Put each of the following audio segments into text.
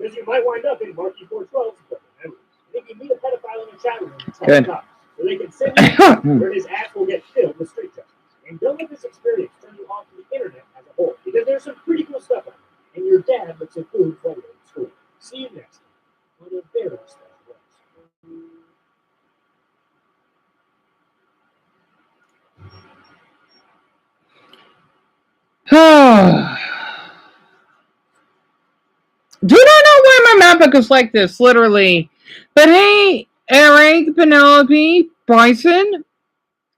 because you might wind up in Marky 412's memories. If you meet a pedophile in a chat room, tell cops, so they can send you where his ass will get filled with street justice. And don't let this experience turn you off to the internet as a whole, because there's some pretty cool stuff out there, and your dad looks a food photo in school. See you next time on a very special episode. Do not know why my MacBook is like this, literally. But hey, Eric, Penelope, Bryson,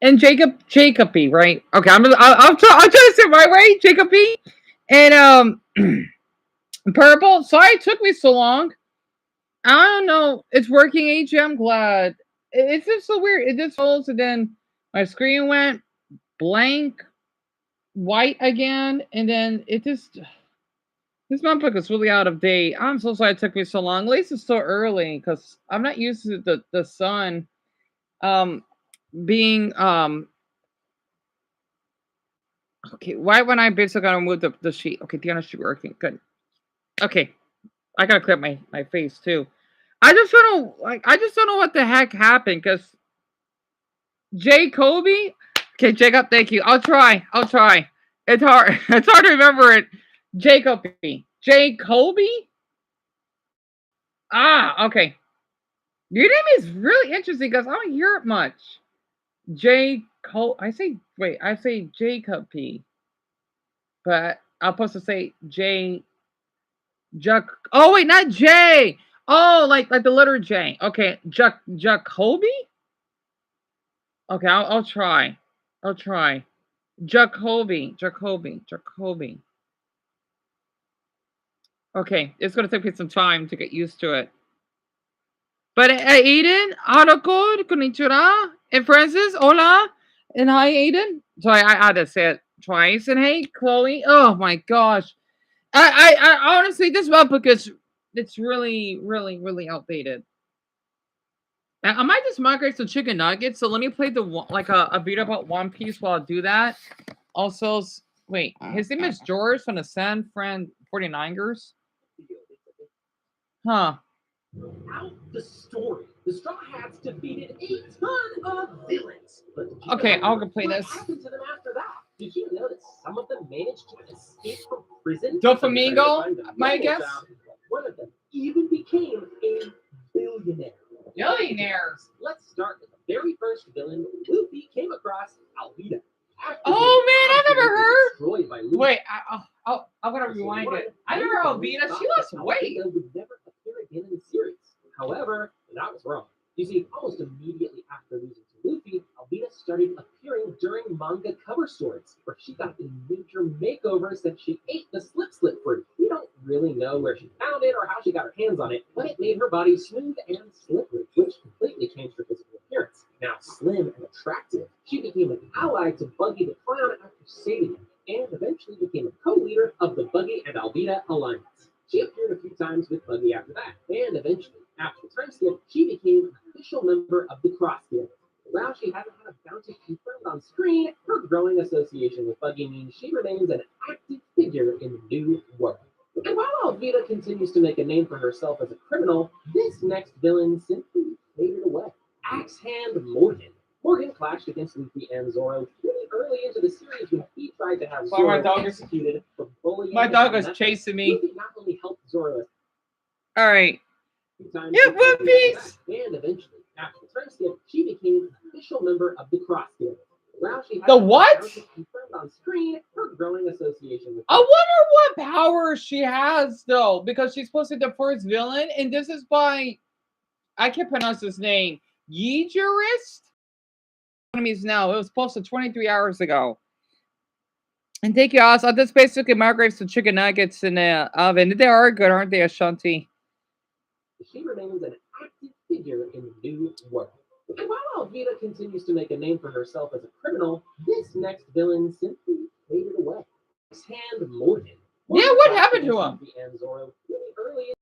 and Jacoby, right? Okay, I'll try to say it my way, Jacoby, and Purple. Sorry it took me so long. I don't know. It's working, AJ. I'm glad. It's just so weird. It just folds, and then my screen went blank, white again, and then it just. This MacBook is really out of date. I'm so sorry it took me so long. At least it's so early because I'm not used to the sun being okay. Why when I basically gotta move the sheet? Okay, Diana should be working. Good. Okay. I gotta clear my face too. I just don't know what the heck happened because Jacoby. Okay, Jacob, thank you. I'll try. It's hard. It's hard to remember it. Jacoby. Ah, okay. Your name is really interesting because I don't hear it much. I say Jacob P. But I'm supposed to say Oh wait, not J. Oh, like the letter J. Okay, Jacoby. Okay, I'll try. Jacoby. Okay, it's gonna take me some time to get used to it. But Aiden, Harako, konnichiwa, and Francis, hola, and hi Aiden. Sorry, I had to say it twice. And hey, Chloe. Oh my gosh, I honestly, this MacBook it's really, really, really outdated. I might just migrate some chicken nuggets. So let me play a video about One Piece while I do that. Also, wait, his name is George from the San Fran 49ers. Huh. Out the story. The Straw Hats defeated a ton of villains. Okay, I'll go play this. What happened to them after that? Did you know that some of them managed to escape from prison? Doflamingo, my guess. One of them even became a billionaire. Billionaires. Let's start with the very first villain Luffy came across, Alvida. Oh man, I've never heard. Wait, I'm gonna rewind it. I remember Alvida. She lost weight. Would never appear again in the series. However, that was wrong. You see, almost immediately after losing to Luffy, Alvida started appearing during manga cover stories, where she got a major makeover since she ate the slip fruit. We don't really know where she found it or how she got her hands on it, but it made her body smooth and slippery, which completely changed her physical appearance. Now slim and attractive, she became an ally to Buggy the Clown after saving him, and eventually became a co-leader of the Buggy and Alvida Alliance. She appeared a few times with Buggy after that, and eventually, after the time skip, she became an official member of the Cross Guild. While she hasn't had a bounty confirmed on screen, her growing association with Buggy means she remains an active figure in the new world. And while Alvida continues to make a name for herself as a criminal, this next villain simply faded away. Axe Hand Morgan. Morgan clashed against Luffy and Zoro really early into the series when he tried to have Zoro executed for bullying. My dog was chasing me. Luffy not only helped Zoro. All right. Yeah, One Piece. And eventually, after the time skip, she became an official member of the Cross Guild. The what? Confirmed on screen, her growing association with. I wonder what power she has though, because she's supposed to be the first villain, and this is by I can't pronounce his name. Yeejurist? Now. It was posted 23 hours ago. And thank you, Oz. I just basically microwave some chicken nuggets in the oven. They are good, aren't they, Ashanti? She remains an active figure in the new world. And while Alvida continues to make a name for herself as a criminal, this next villain simply faded away. Hand Morgan. Yeah, what happened to him? And Zoro really early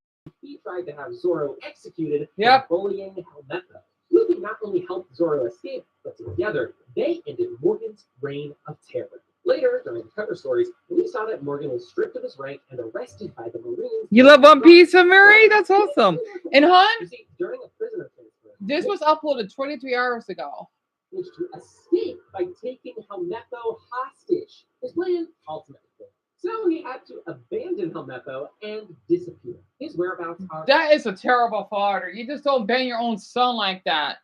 he tried to have Zoro executed for bullying Helmeppo. Luffy not only helped Zoro escape, but together they ended Morgan's reign of terror. Later, during the cover stories, we saw that Morgan was stripped of his rank and arrested by the Marines. You love One Piece, Murray? That's awesome. And You hon, see, during a prisoner transfer, this was uploaded 23 hours ago. managed to escape by taking Helmeppo hostage. His plan ultimately failed. So he had to abandon Helmeppo and disappear. His whereabouts are That is a terrible father. You just don't ban your own son like that.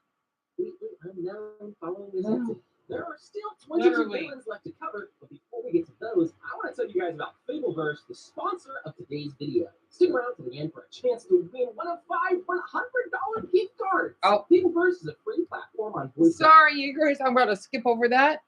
completely unknown following this incident. There are still 22 Literally. villains left to cover, but before we get to those, I want to tell you guys about Fableverse, the sponsor of today's video. Stick around to the end for a chance to win one of 5 $100 gift cards. Oh. Fableverse is a free platform on voice Sorry, you guys. I'm about to skip over that.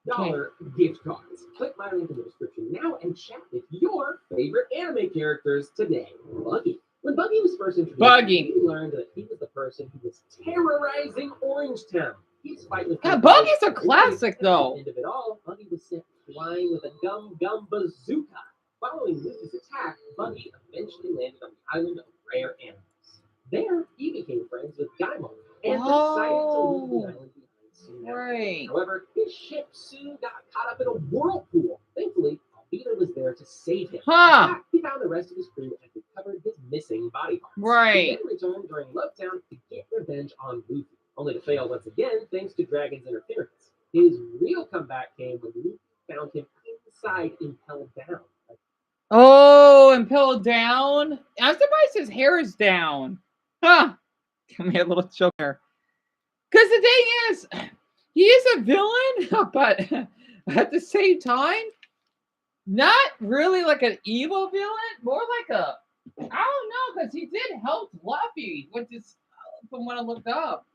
dollar gift cards. Click my link in the description now and chat with your favorite anime characters today. Buggy. When Buggy was first introduced, Buggy. we learned that he was the person who was terrorizing Orangetown. He's fighting. Yeah, Buggy's a classic, though. At the end of it all, Buggy was sent flying with a gum gum bazooka. Following Luffy's attack, Buggy eventually landed on the island of rare animals. There, he became friends with Gaimon and decided to leave the island behind soon after. Right. However, his ship soon got caught up in a whirlpool. Thankfully, Alvita was there to save him. Huh. In fact, he found the rest of his crew and recovered his missing body parts. Right. He then returned during Lovetown to get revenge on Luffy, only to fail once again thanks to Dragon's interference. His real comeback came when Luffy found him inside Impelled Down. Oh, impelled down. I'm surprised his hair is down. Huh. Give me a little joke there. Because the thing is, he is a villain, but at the same time, not really like an evil villain, more like a, I don't know, because he did help Luffy, which is from what I looked up.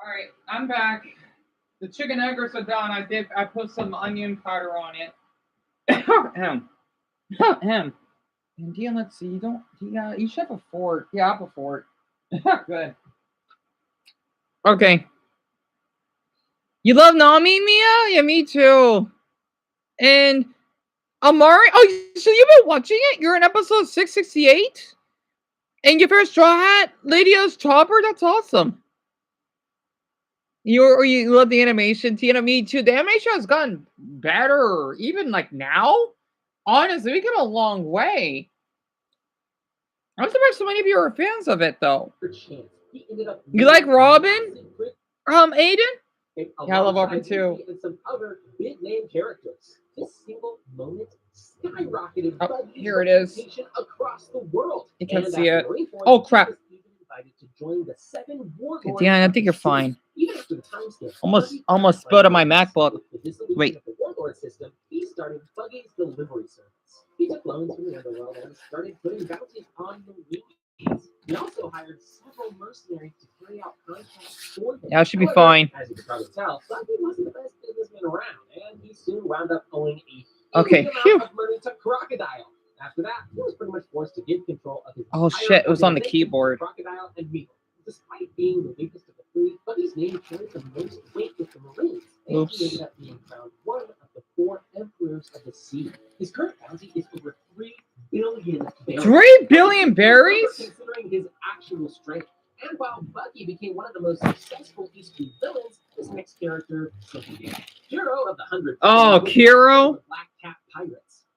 All right, I'm back. The chicken nuggets are done. I put some onion powder on it. Ahem. Ahem. And Dion, let's see. You should have a fork. Yeah, I have a fork. Good. Okay. You love Nami, Mia? Yeah, me too. And Amari. Oh, so you've been watching it? You're in episode 668? And your first Straw Hat, Lady O's Chopper? That's awesome. You love the animation, Tina? Me too. The animation has gotten better, even like now. Honestly, we came a long way. I'm surprised so many of you are fans of it, though. You like Robin? Aiden? Yeah, I love Robin too. And some other big name characters. This single moment skyrocketed here it is. Across the world. You can see it. Oh crap! To join the 7 warlords. Yeah, I think you're fine. Even after the time skip, Almost spilled on my MacBook. Wait. The warlord system, he started Buggy's delivery service. He took loans from the underworld and started putting bounties on the Marines. He also hired several mercenaries to carry out contracts for him. Yeah, I should be fine. As you can probably tell, Buggy wasn't the best businessman around, and he soon wound up owing a huge amount of money to Crocodile. After that, he was pretty much forced to give control of his shit, it was on the keyboard. Crocodile and Meagle. Despite being the weakest of the three, Buggy's name carried the most weight with the Marines. And he ended up being crowned one of the 4 emperors of the sea. His current bounty is over 3 billion berries. 3 billion berries? Considering his actual strength. And while Buggy became one of the most successful East Blue villains, this next character simply did. Hero of the 100. Oh, Kiro? Black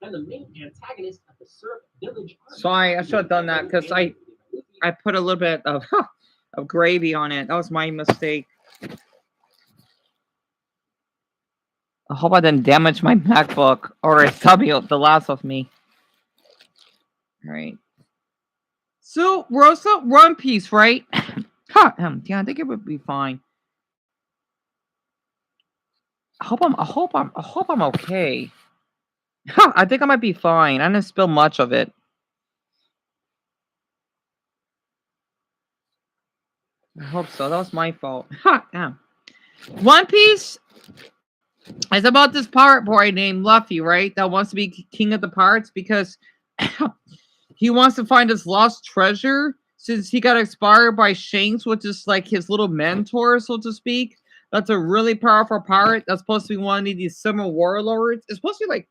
and the main antagonist of the Surf Village arc. Sorry, I should have done that because I put a little bit of gravy on it. That was my mistake. I hope I didn't damage my MacBook or it's the last of me. All right. So Rosa, One Piece, right? Yeah, I think it would be fine. I hope I'm okay. I think I might be fine. I didn't spill much of it. I hope so. That was my fault. Damn. One Piece is about this pirate boy named Luffy, right? That wants to be king of the pirates because he wants to find his lost treasure since he got inspired by Shanks, which is like his little mentor, so to speak. That's a really powerful pirate. That's supposed to be one of these summer warlords. It's supposed to be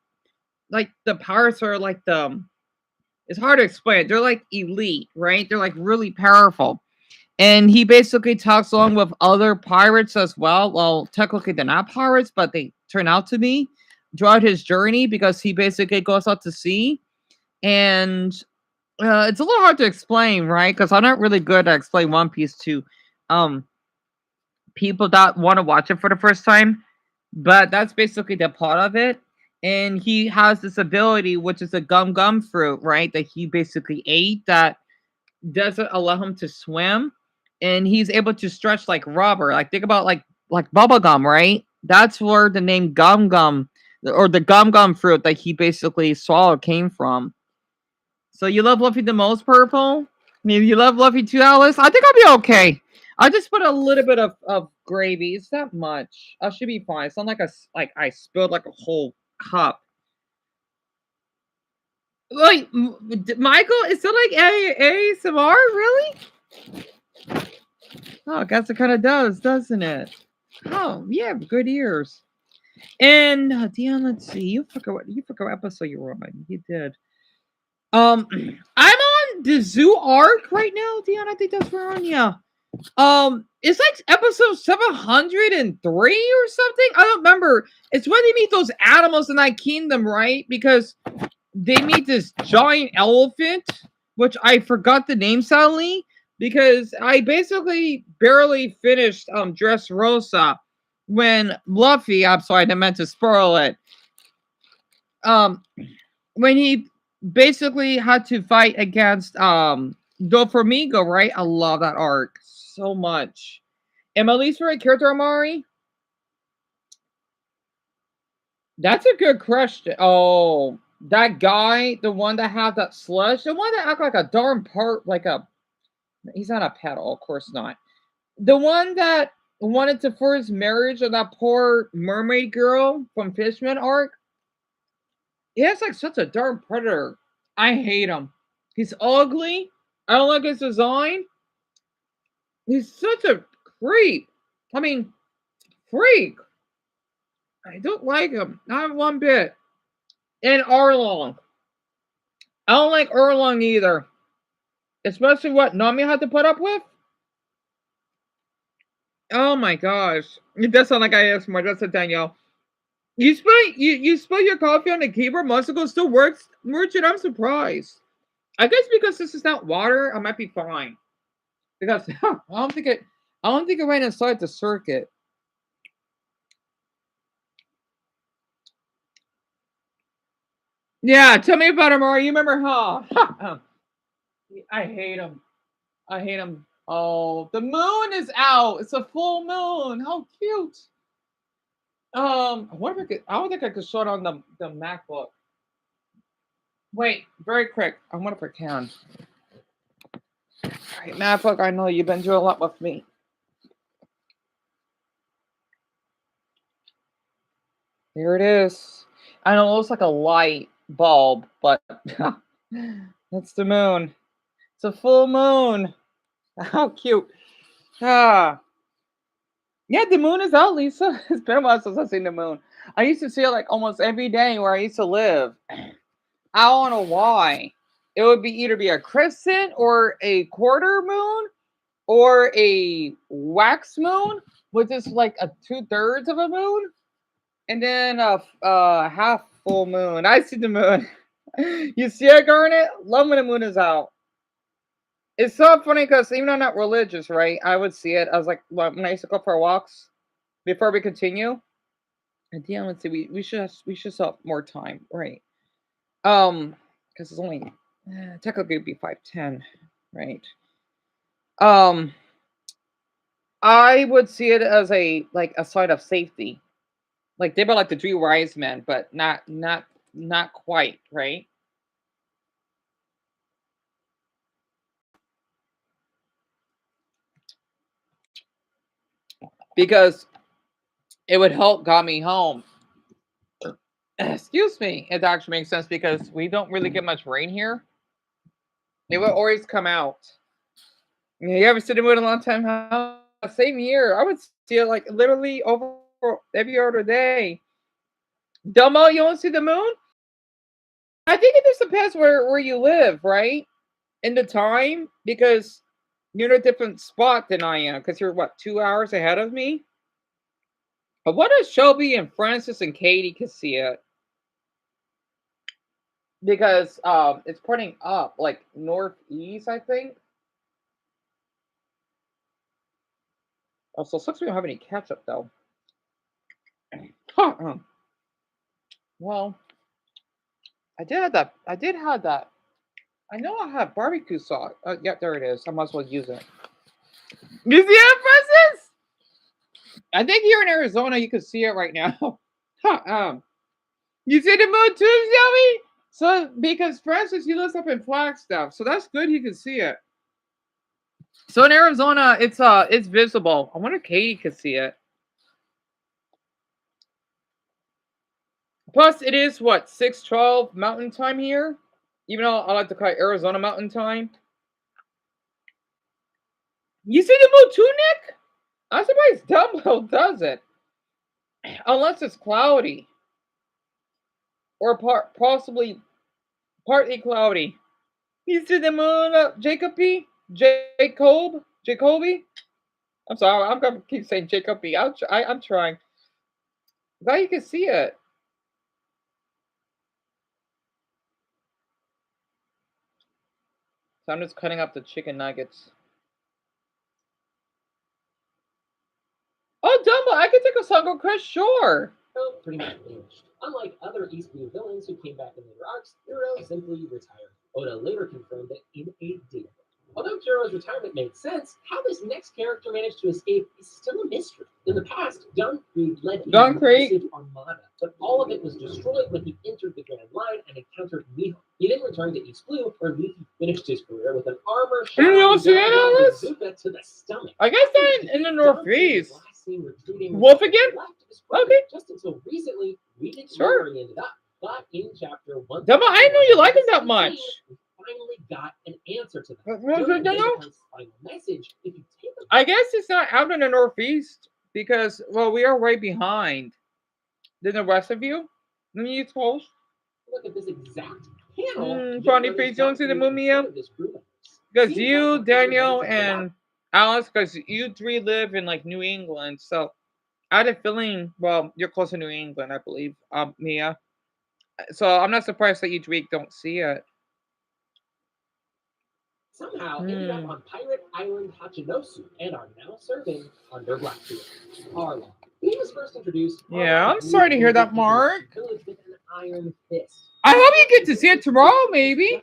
like the pirates are like it's hard to explain. They're like elite, right? They're like really powerful. And he basically talks along with other pirates as well. Well, technically they're not pirates, but they turn out to be throughout his journey because he basically goes out to sea. And it's a little hard to explain, right? Because I'm not really good at explaining One Piece to people that want to watch it for the first time. But that's basically the plot of it. And he has this ability, which is a gum fruit, right? That he basically ate that doesn't allow him to swim. And he's able to stretch like rubber. Like think about like bubble gum, right? That's where the name gum or the gum fruit that he basically swallowed came from. So you love Luffy the most, Purple? Maybe you love Luffy too, Alice? I think I'll be okay. I just put a little bit of gravy. It's not much. I should be fine. It's not like I spilled like a whole cup. Wait, Michael, is it like ASMR? Really? Oh, I guess it kind of does, doesn't it? Oh, yeah, good ears. And Dion, let's see. You forgot what episode you were on. You did. I'm on the zoo arc right now, Dion. I think that's where we're on. Yeah. It's like episode 703 or something. I don't remember. It's when they meet those animals in that kingdom, right? Because they meet this giant elephant, which I forgot the name suddenly because I basically barely finished Dressrosa when Luffy, I'm sorry, I didn't meant to spoil it. When he basically had to fight against Doflamingo, right? I love that arc so much. And my least favorite character, Amari? That's a good question. Oh, that guy, the one that had that slush, the one that act like a darn part, like a, he's not a petal, of course not. The one that wanted to force marriage of that poor mermaid girl from Fishman arc. He has like such a darn predator. I hate him. He's ugly. I don't like his design. He's such a creep. I mean, freak. I don't like him. Not one bit. And Arlong. I don't like Arlong either. Especially what Nami had to put up with. Oh my gosh. It does sound like I asked more. That's a Danielle. You spill your coffee on the keyboard months ago, still works. Merchant, I'm surprised. I guess because this is not water, I might be fine. Because I don't think it went inside the circuit. Yeah, tell me about him, or you remember how? I hate him. I hate him. Oh, the moon is out. It's a full moon. How cute. I wonder if I could. I don't think I could show it on the MacBook. Wait, very quick. I wonder if I can. All right, MacBook. I know you've been doing a lot with me. There it is. I know it looks like a light bulb, but that's the moon. It's a full moon. How cute. Ah. Yeah, the moon is out, Lisa. It's been a while since I've seen the moon. I used to see it like almost every day where I used to live. I don't know why. It would be either a crescent or a quarter moon or a wax moon, which is like a 2/3 of a moon, and then a half full moon. I see the moon. You see it, Garnet? Love when the moon is out. It's so funny because even though I'm not religious, right? I would see it. I was like, when I used to go for walks before we continue. And yeah, let's see. We should still have more time, right? Because it's only technically it'd be 5:10, right? Um, I would see it as a sign of safety. Like they about like the three wise men, but not quite, right? Because it would help got me home. Excuse me. It actually makes sense because we don't really get much rain here. It would always come out. You ever see the moon a long time? How same year. I would see it like literally over every other day. Dumbo, you want to see the moon? I think it just depends where you live, right? In the time, because you're in a different spot than I am. Because you're what, 2 hours ahead of me? But what if Shelby and Francis and Katie can see it? Because it's pointing up, like northeast, I think. Oh, so sucks we don't have any ketchup though. Well, I did have that. I did have that. I know I have barbecue sauce. Yeah, there it is. I might as well use it. You see it, Francis? I think here in Arizona you can see it right now. You see the moon too, Shelby? So because Francis he lives up in Flagstaff, so that's good. He can see it. So in Arizona, it's visible. I wonder if Katie could see it. Plus, it is what 6:12 Mountain Time here. Even though I like to call it Arizona Mountain Time. You see the moon too, Nick? I'm surprised Dumbo does it, unless it's cloudy or possibly partly cloudy. You see the moon, Jacoby? Jacoby? I'm sorry, I'm gonna keep saying Jacoby. I'm trying. Now you can see it. So I'm just cutting up the chicken nuggets. Oh, Dumbo, I could take a Sungo Crush, sure. Well, pretty much vanished. Unlike other East Blue villains who came back in later arcs, Hero simply retired. Oda later confirmed it in a data. Although Jiro's retirement made sense, how this next character managed to escape is still a mystery. In the past, Don Krieg led a massive armada, but all of it was destroyed when he entered the Grand Line and encountered Miho. He then returned to East Blue, where Luffy finished his career with an armor shot to the stomach. I guess that in the Northeast. Wolf again? Okay. Just until recently, we didn't know where he ended up. But in chapter 1, Dumbo, I didn't know you like him that much. Finally got an answer to that. Final message, if you take I guess it's not out in the Northeast because, well, we are way behind than the rest of you. Let me suppose. Look at this exact panel. Funny face, you don't see the Mumia? Because you, Daniel, and Alice, because you three live in like New England, so I had a feeling. Well, you're close to New England, I believe, Mia. So I'm not surprised that you three don't see it. Somehow ended up on Pirate Island Hachinosu and are now serving under Blackbeard. Harlaw. He was first introduced. Yeah, I'm sorry to hear that, Mark. With an iron fist. I hope you get to see it tomorrow, maybe.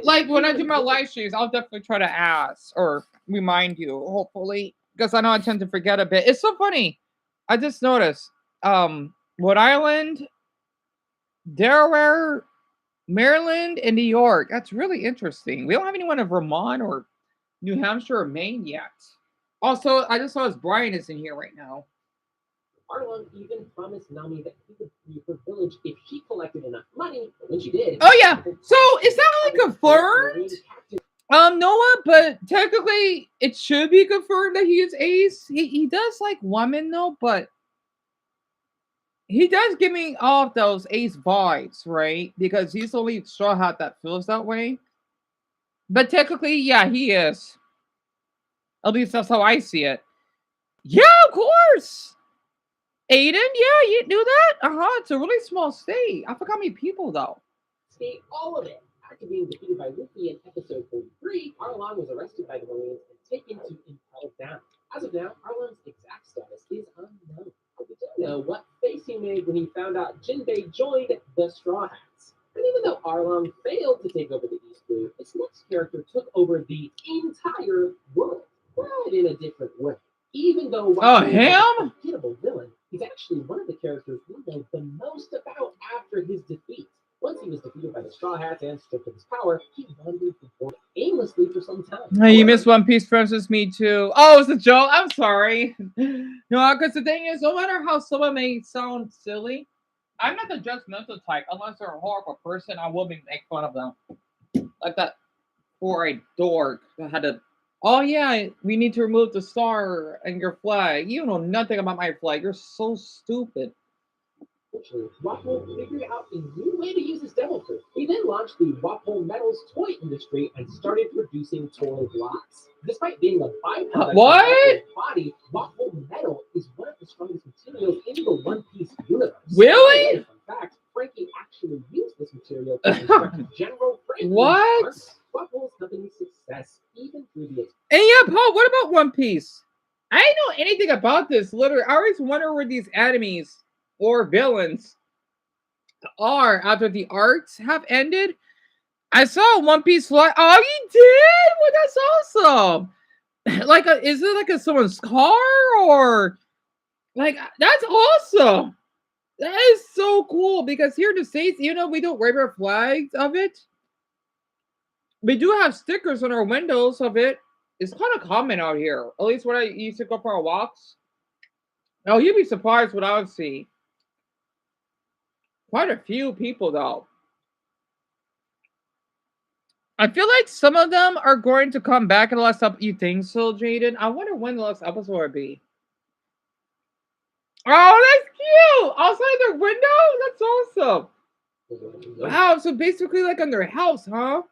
Like when I do my live streams, I'll definitely try to ask or remind you, hopefully, because I know I tend to forget a bit. It's so funny. I just noticed, Rhode Island, Delaware, Maryland, and New York. That's really interesting. We don't have anyone in Vermont or New Hampshire or Maine yet. Also, I just saw his Brian is in here right now. Arlong even promised Nami that he would free her village if she collected enough money. But when she did, oh yeah. So is that really confirmed? Noah, but technically it should be confirmed that he is Ace. He does like women though, but he does give me off those Ace vibes, right? Because he's the only Straw Hat that feels that way. But technically, yeah, he is. At least that's how I see it. Yeah, of course. Aiden, yeah, you knew that? It's a really small state. I forgot how many people though. State all of it. After being defeated by Luffy in episode 43, Arlong was arrested by the Marines and taken to Impel Down. As of now, Arlong's exact status is unknown. But we do know what face he made when he found out Jinbei joined the Straw Hats. And even though Arlong failed to take over the East Blue, its next character took over the entire world, but in a different way. Even though him? a forgettable villain, he's actually one of the characters we know the most about after his defeat. Once he was defeated by the Straw Hats and stripped of his power, he wandered the world aimlessly for some time. Oh, you missed One Piece Princess, me too. Oh, it's a joke. I'm sorry. No, because the thing is, no matter how someone may sound silly, I'm not the judgmental type. Unless they're a horrible person, I will make fun of them. Like that poor dork that had to. Oh yeah, we need to remove the star and your flag. You know nothing about my flag. You're so stupid. Waffle figured out a new way to use his devil fruit. He then launched the Waffle Metals toy industry and started producing toy blocks. Despite being a byproduct of Waffle's body, Waffle Metal is one of the strongest materials in the One Piece universe. Really? In fact, Frankie actually used this material to construct General Franklin's What? arc. Waffle's company's success even through the. And yeah, Paul, what about One Piece? I didn't know anything about this. Literally, I always wonder where these enemies or villains are after the arcs have ended. I saw One Piece fly. Oh, you did? Well, that's awesome. Like, is it like someone's car or like that's awesome? That is so cool because here in the States, you know, we don't wear flags of it. We do have stickers on our windows of it. It's kind of common out here. At least when I used to go for our walks. Oh, you'd be surprised what I would see. Quite a few people, though. I feel like some of them are going to come back in the last episode. You think so, Jaden? I wonder when the last episode will be. Oh, that's cute! Outside their window? That's awesome. Wow, so basically like on their house, huh?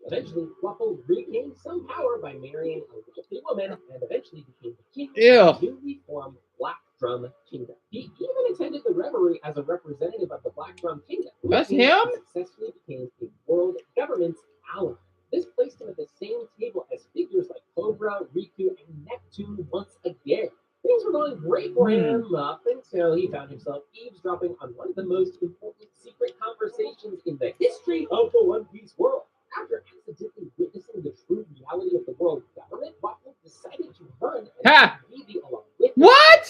Eventually, Waffle regained some power by marrying a wealthy woman and eventually became the king of the newly formed Black Drum Kingdom. He even attended the revelry as a representative of the Black Drum Kingdom. That's him? He successfully became a world government's ally. This placed him at the same table as figures like Cobra, Riku, and Neptune once again. Things were going great for him up until he found himself eavesdropping on one of the most important secret conversations in the history of the One Piece world. After accidentally witnessing the true reality of the world government, Waffle decided to run and Vivi along with him. What?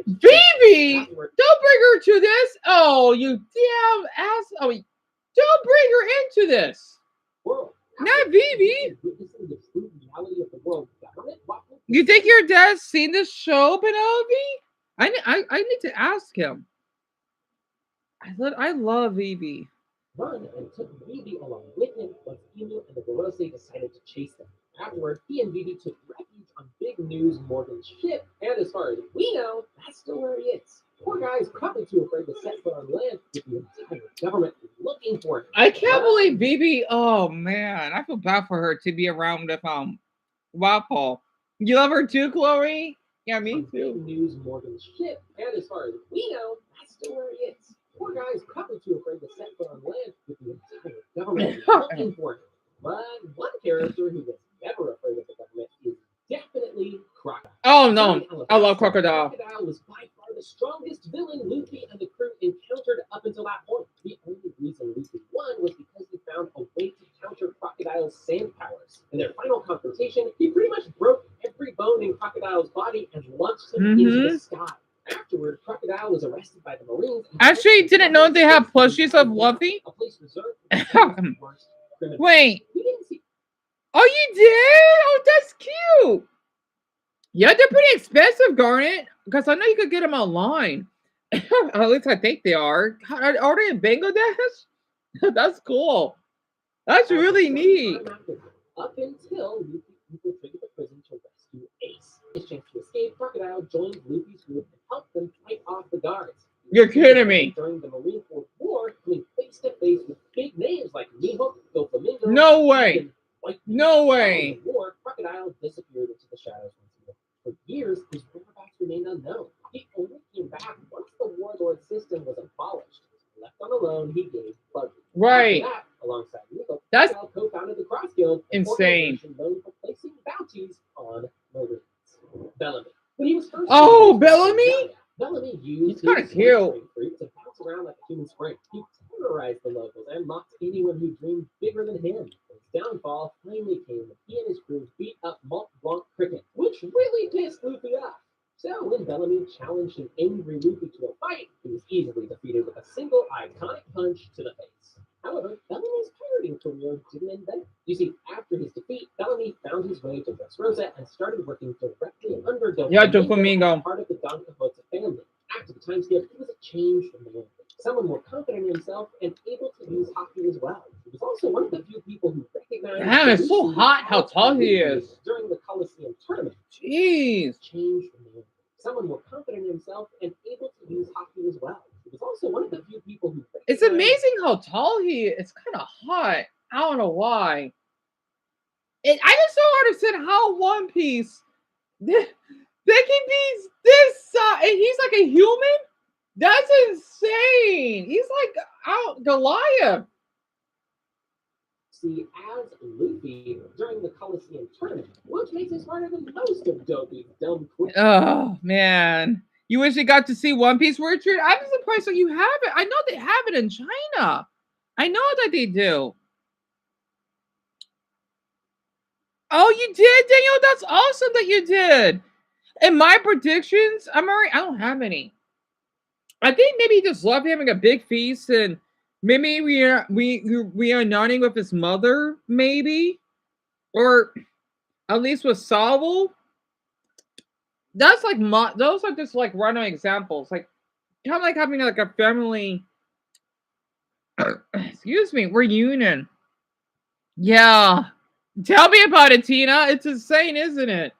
Vivi! Don't bring her to this! Oh, you damn ass! Oh, don't bring her into this! Not Vivi! You think your dad's seen this show, Penelope? I need to ask him. I love Vivi. Run and took Vivi along with him once Emu and the Gorose decided to chase them. Afterward, he and Vivi took refuge on Big News Morgan's ship, and as far as we know, that's still where he is. Poor guy is probably too afraid to set foot on land with the entire government looking for him. I can't believe Vivi. Oh man, I feel bad for her to be around with Waffle. You love her too, Chloe? Yeah, me too. Big News Morgan's ship, and as far as we know, that's still where he is. Poor guy is probably too afraid to set foot on land with the entire government looking for him. But one character who was never afraid of the government is definitely Crocodile. Oh no, I love Crocodile. Crocodile was by far the strongest villain Luffy and the crew encountered up until that point. The only reason Luffy won was because he found a way to counter Crocodile's sand powers. In their final confrontation, he pretty much broke every bone in Crocodile's body and launched him into the sky. Afterward, Crocodile was arrested by the Marines. Actually, didn't know they have plushies of Luffy. A place reserved for the worst criminals. Wait. We didn't see. Oh, you did? Oh, that's cute. Yeah, they're pretty expensive, Garnet. Because I know you could get them online. At least I think they are. Are they in Bangladesh? That's cool. That's really neat. Up until Luffy infiltrated the prison to rescue Ace. His chance to escape, Crocodile joined Luffy's group and helped them fight off the guards. You're kidding me. During the Marineford War, coming face to face with big names like Mihawk, Doflamingo. No way. No way. The war, Crocodile disappeared into the shadows once more. For years, his whereabouts remained unknown. The sword system was abolished. Left on alone, he gave Buggy. Right. After that, alongside Nico, That's Cal co-founded the Cross Guild, an insane. organization known for placing bounties on Marines. Bellamy. When he was first Oh, Bellamy? Bellamy used He's kind of his cute. spring fruit to bounce around like a human spring. He terrorized the locals and mocked anyone who dreamed bigger than him. His downfall finally came when he and his crew beat up Mont Blanc Cricket, which really pissed Luffy off. So when Bellamy challenged an angry Luffy to a fight, he was easily defeated with a single iconic punch to the face. However, Bellamy's pirating career didn't end there. You see, after his defeat, Bellamy found his way to Dressrosa and started working directly under Doflamingo. as part of the Don Quixote family. After the time skip, he was a changed man, someone more confident in himself and able to use hockey as well. He was also one of the few people who recognized. Damn, it's so hot how tall he is. During the Coliseum tournament. Jeez. Changed man, someone more confident in himself and able to use hockey as well. He was also one of the few people who. It's amazing how tall he is. It's kind of hot. I don't know why. I just don't understand how One Piece they can be this size, and he's like a human. That's insane. He's like out Goliath. See, as Luffy during the Coliseum tournament, which makes us smarter than most of Dopey's dumb quick. Oh man. You wish you got to see One Piece, Richard? I'm surprised that you have it. I know they have it in China. I know that they do. Oh, you did, Daniel? That's awesome that you did. And my predictions, I don't have any. I think maybe he just loved having a big feast, and maybe we are nodding with his mother, maybe, or at least with Salvo. That's like those are just like random examples, like kind of like having like a family, excuse me, reunion. Yeah, tell me about it, Tina. It's insane, isn't it?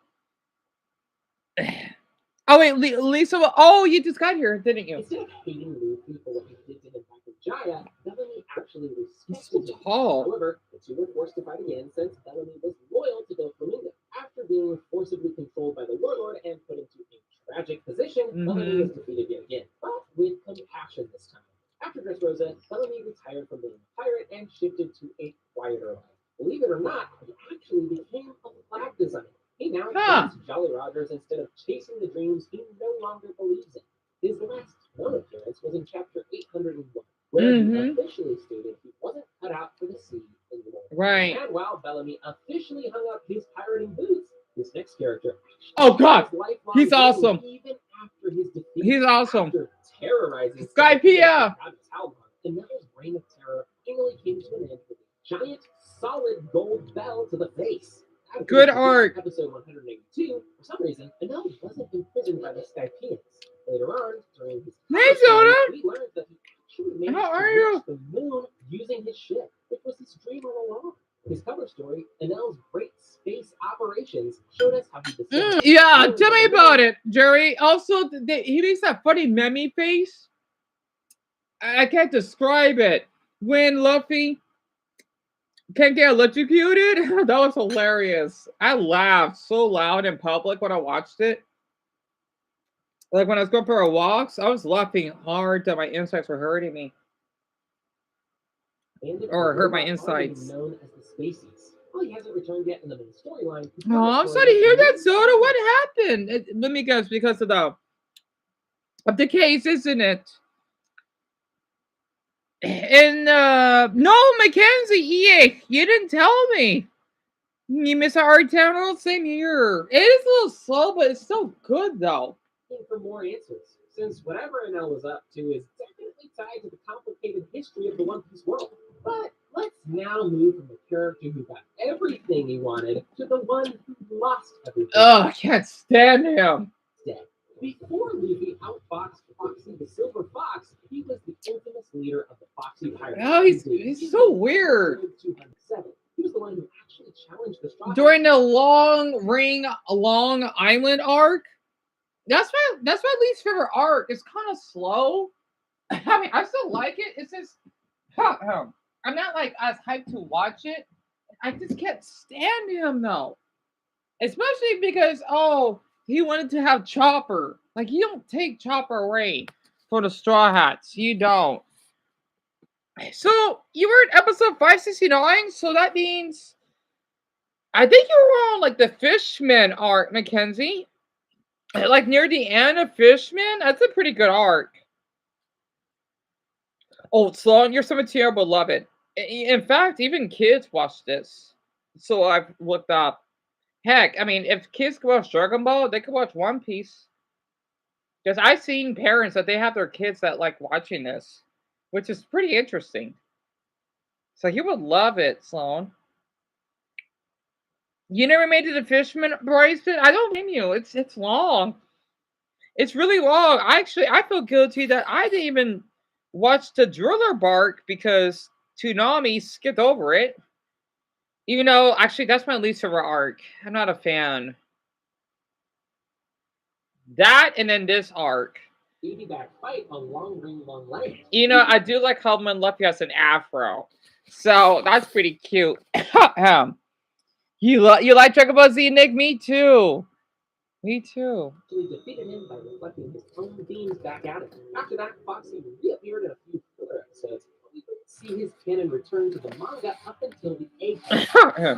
Oh wait, Lisa. Oh, you just got here, didn't you? Instead of hating Luffy for what he did to him back in Jaya, Bellamy actually He's so respected him. tall. However, the two were forced to fight again since Bellamy was loyal to Doflamingo. After being forcibly controlled by the warlord and put into a tragic position, Bellamy was defeated yet again, but with compassion this time. After Dressrosa, Bellamy retired from being a pirate and shifted to a quieter life. Believe it or not, he actually became a flag designer. He now plays Jolly Rogers instead of chasing the dreams he no longer believes in. His last known appearance was in chapter 801, where he officially stated he wasn't cut out for the sea anymore. Right. And while Bellamy officially hung up his pirating boots, this next character. Oh God, he's awesome. Even after his defeat, he's awesome. After terrorizing Skypiea. And Nell's reign of terror finally came to an end with a giant, solid gold bell to the face. After good art. Episode 182, for some reason, Enel wasn't imprisoned by the Skypians. Later on, during his Zoda, we learned that he actually managed how are to you? reach the moon using his ship, which was his dream all along. His cover story, Enel's Great Space Operations, showed us how he discovered. Yeah, tell me about it, Jerry. Also, he makes that funny meme face. I can't describe it. When Luffy can't get electrocuted? That was hilarious. I laughed so loud in public when I watched it. Like when I was going for a walk, I was laughing hard that my insides were hurting me. Or hurt my insides. Known as the Spacies. Well, he hasn't returned yet in the main storyline. Oh, I'm sorry to hear that, Zoda. What happened? Let me guess, because of the case, isn't it? And no, Mackenzie, you didn't tell me. You miss our art channel? Same here. It is a little slow, but it's still good though. For more answers, since whatever Enel was up to is definitely tied to the complicated history of the One Piece world. But let's now move from the character who got everything he wanted to the one who lost everything. Oh, I can't stand him. Before Luffy outfoxed Foxy the Silver Fox, he was the infamous leader of the Foxy Pirates. Oh, he's so weird. 207. He was the one who actually challenged the Straw during the Long Island arc. That's my least favorite arc. It's kind of slow. I mean, I still like it. It's just I'm not like as hyped to watch it. I just can't stand him though, especially because he wanted to have Chopper. Like, you don't take Chopper away for the Straw Hats. You don't. So you were in episode 569, so that means I think you were on like the Fishman arc, Mackenzie. Like near the end of Fishman. That's a pretty good arc. Oh, Sloan, your cemetery will love it. In fact, even kids watch this. So I've looked up. Heck, I mean, if kids can watch Dragon Ball, they can watch One Piece. Because I've seen parents that they have their kids that like watching this, which is pretty interesting. So you would love it, Sloan. You never made it to Fishman, Bryson? I don't blame you. It's long. It's really long. I feel guilty that I didn't even watch the Driller Bark because Toonami skipped over it. Even though, actually, that's my least favorite arc. I'm not a fan. That and then this arc. Back fight on Long Ring Long Land. You know, I do like how Luffy has an afro. So that's pretty cute. You like Dragon Ball Z, Nick? Me too. Me too. He defeated him by reflecting his own themes back at him. After that, Foxy reappeared in a few filler episodes. We couldn't see his canon return to the manga up until the egg.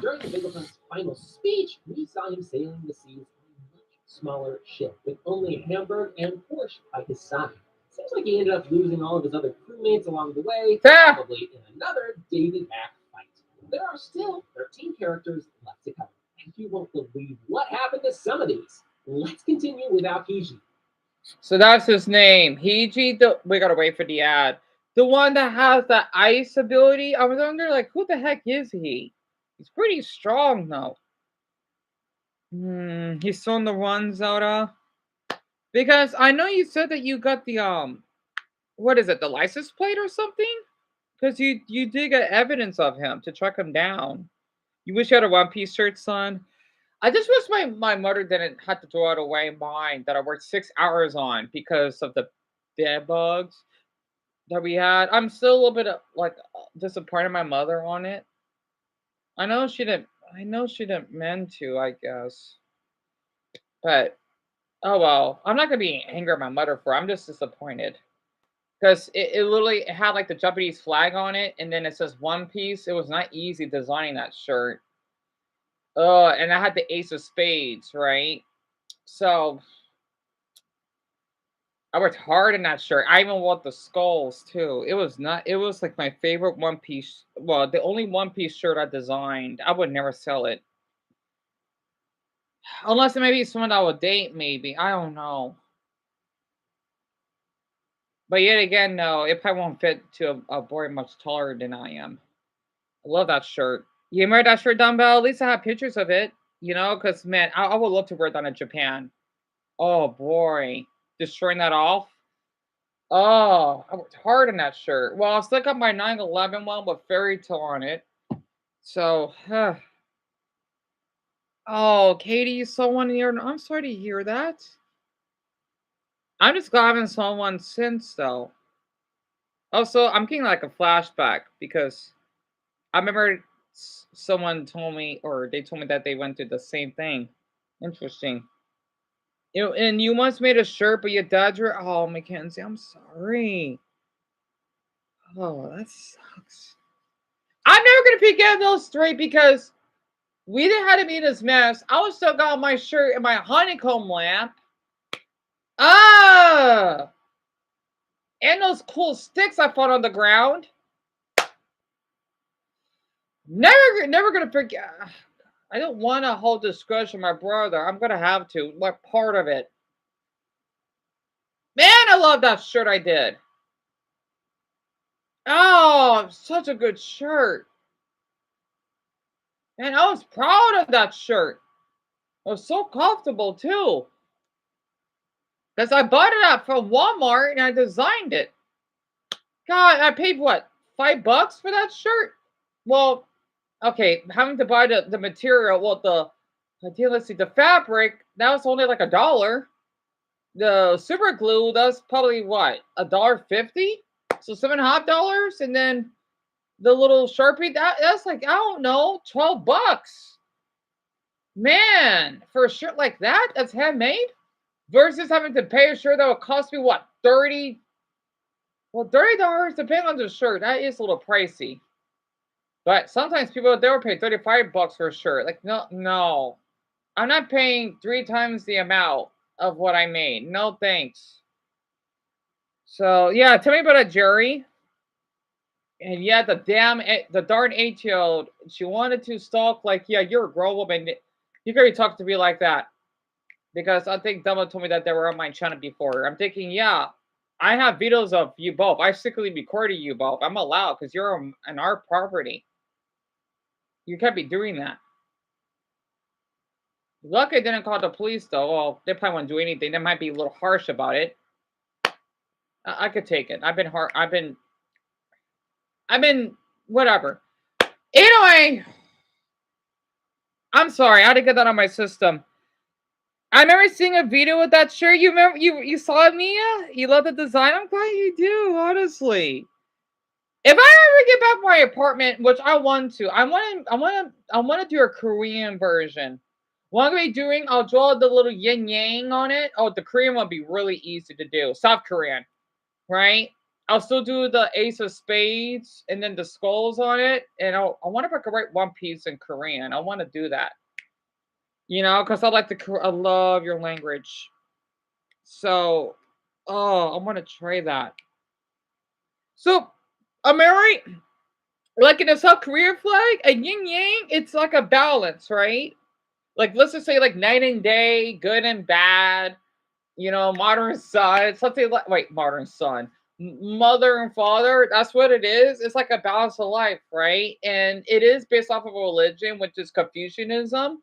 During the Vegapunk's final speech, we saw him sailing the seas on a much smaller ship with only Hamburg and Porsche by his side. Seems like he ended up losing all of his other crewmates along the way, probably in another Davy Back fight. There are still 13 characters left to cover, and you won't believe what happened to some of these. Let's continue with Aokiji. So that's his name. Hiji, we gotta wait for the ad. The one that has the ice ability. I was wondering, like, who the heck is he? He's pretty strong, though. He's still on the run, Zelda. Because I know you said that you got the, what is it, the license plate or something? Because you did get evidence of him to track him down. You wish you had a One Piece shirt, son. I just wish my mother didn't have to throw it away mine that I worked 6 hours on because of the bed bugs that we had. I'm still a little bit like disappointed my mother on it. I know she didn't mean to, I guess. But oh well. I'm not gonna be angry at my mother for it. I'm just disappointed. Because it literally had like the Japanese flag on it, and then it says One Piece. It was not easy designing that shirt. And I had the Ace of Spades, right? So I worked hard in that shirt. I even wore the skulls too. It was like my favorite One Piece. Well, the only One Piece shirt I designed. I would never sell it. Unless it maybe someone I would date, maybe. I don't know. But yet again, no, it probably won't fit to a boy much taller than I am. I love that shirt. You wear that shirt, Dumbbell? At least I have pictures of it, because, man, I would love to wear that in Japan. Oh, boy. Destroying that off? Oh, I worked hard on that shirt. Well, I still got my 9/11 one with fairy tale on it. So, oh, Katie, you saw one here. I'm sorry to hear that. I'm just glad I haven't saw one since, though. Also, I'm getting like a flashback because I remember someone told me, or they told me that they went through the same thing. Interesting. And you once made a shirt, but your dad drew. Oh, Mackenzie, I'm sorry. Oh, that sucks. I'm never gonna pick out those straight because we didn't have to be in this mess. I was still got my shirt and my honeycomb lamp. Ah, and those cool sticks I found on the ground. Never gonna forget. I don't want to hold this grudge with my brother. I'm gonna have to, like part of it. Man, I love that shirt I did. Oh, such a good shirt. Man, I was proud of that shirt. It was so comfortable too. Because I bought it up from Walmart and I designed it. God, I paid what? $5 for that shirt? Well, okay, having to buy the material, let's see, the fabric, that was only like $1. The super glue, that's probably what? $1.50? So $7.50, and then the little Sharpie, that's like, I don't know, $12. Man, for a shirt like that, that's handmade, versus having to pay a shirt that would cost me what, $30, Well, $30 depending on the shirt. That is a little pricey. But sometimes people they will pay $35 for a shirt. Like, no, no. I'm not paying 3 times the amount of what I made. No thanks. So yeah, tell me about a Jerry. And yeah, the darn 8-year-old, she wanted to stalk like, yeah, you're a grown woman. You can already talk to me like that. Because I think Dumbo told me that they were on my channel before. I'm thinking, yeah, I have videos of you both. I secretly recorded you both. I'm allowed because you're on our property. You can't be doing that. Lucky I didn't call the police though. Well, they probably won't do anything. They might be a little harsh about it. I could take it. I've been hard. I've been whatever. Anyway, I'm sorry. I had to get that on my system. I remember seeing a video with that shirt. You remember you saw it, Mia? You love the design? I'm glad you do, honestly. If I ever get back my apartment, which I want to, I want to do a Korean version. What I'm gonna be doing, I'll draw the little yin yang on it. Oh, the Korean one would be really easy to do. South Korean, right? I'll still do the Ace of Spades and then the skulls on it. And I wonder if I could write One Piece in Korean. I want to do that. You know, because I love your language. So, oh, I want to try that. So, am I right? Like in the South Korea flag, a yin yang, it's like a balance, right? Like let's just say like night and day, good and bad, you know, modern sun, something like modern sun, mother and father. That's what it is. It's like a balance of life, right? And it is based off of a religion, which is Confucianism.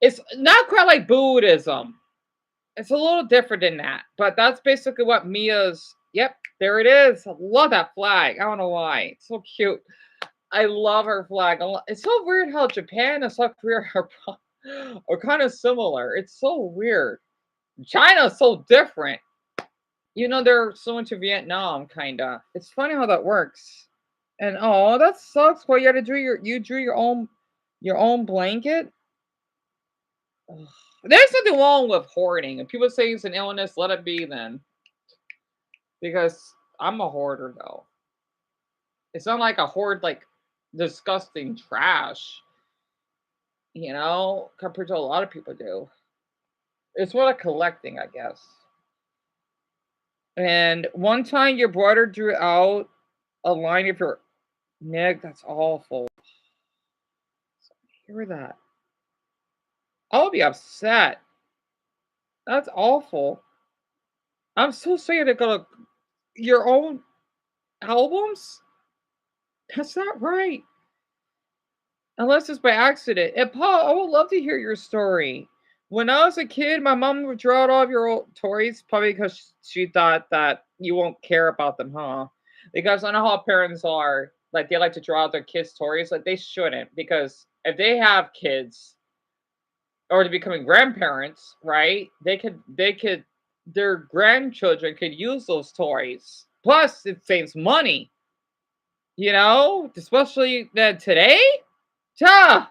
It's not quite like Buddhism. It's a little different than that, but that's basically what Mia's. Yep, there it is. I love that flag. I don't know why. It's so cute. I love her flag. It's so weird how Japan and South Korea are kind of similar. It's so weird. China's so different. You know, they're so into Vietnam, kinda. It's funny how that works. And oh, that sucks. Well, you drew your own blanket. Ugh. There's nothing wrong with hoarding. If people say it's an illness, let it be then. Because I'm a hoarder though. It's not like a hoard like disgusting trash, you know, compared to a lot of people do. It's more like collecting, I guess. And one time your brother drew out a line of your Nick, that's awful. Hear that. I'll be upset. That's awful. I'm so sorry to go to your own albums. That's not right. Unless it's by accident. And Paul, I would love to hear your story. When I was a kid, my mom would draw out all of your old toys, probably because she thought that you won't care about them, huh? Because I know how parents are. Like they like to draw out their kids' toys. Like they shouldn't, because if they have kids or to becoming grandparents, right? They could their grandchildren could use those toys. Plus, it saves money. You know, especially that today. Yeah,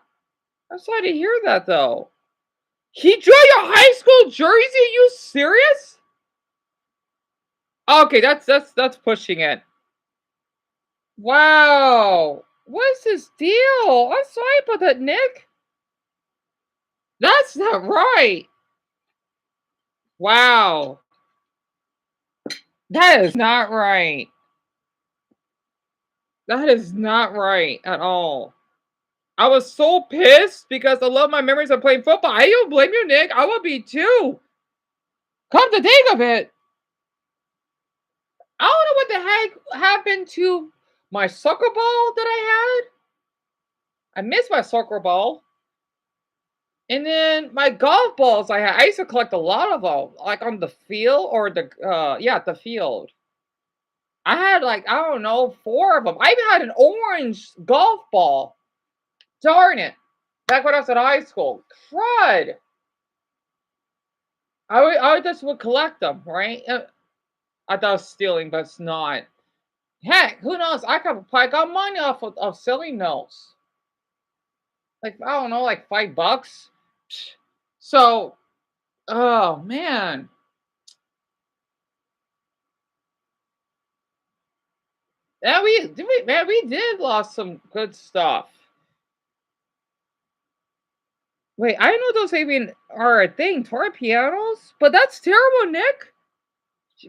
I'm sorry to hear that though. He drew your high school jersey? Are you serious? Okay, that's pushing it. Wow. What's this deal? I'm sorry about that, Nick. That's not right. Wow. That is not right. That is not right at all. I was so pissed because I love my memories of playing football. I don't blame you, Nick. I would be too. Come to think of it, I don't know what the heck happened to my soccer ball that I had. I missed my soccer ball. And then my golf balls I used to collect a lot of them, like on the field or the field. I had like, I don't know, 4 of them. I even had an orange golf ball. Darn it. Back when I was in high school. Crud. I just would collect them, right? I thought I was stealing, but it's not. Heck, who knows? I got money off of selling those. Like, I don't know, like $5. So, oh man. Yeah, we did lost some good stuff. Wait, I know those even are a thing. Toy pianos? But that's terrible, Nick.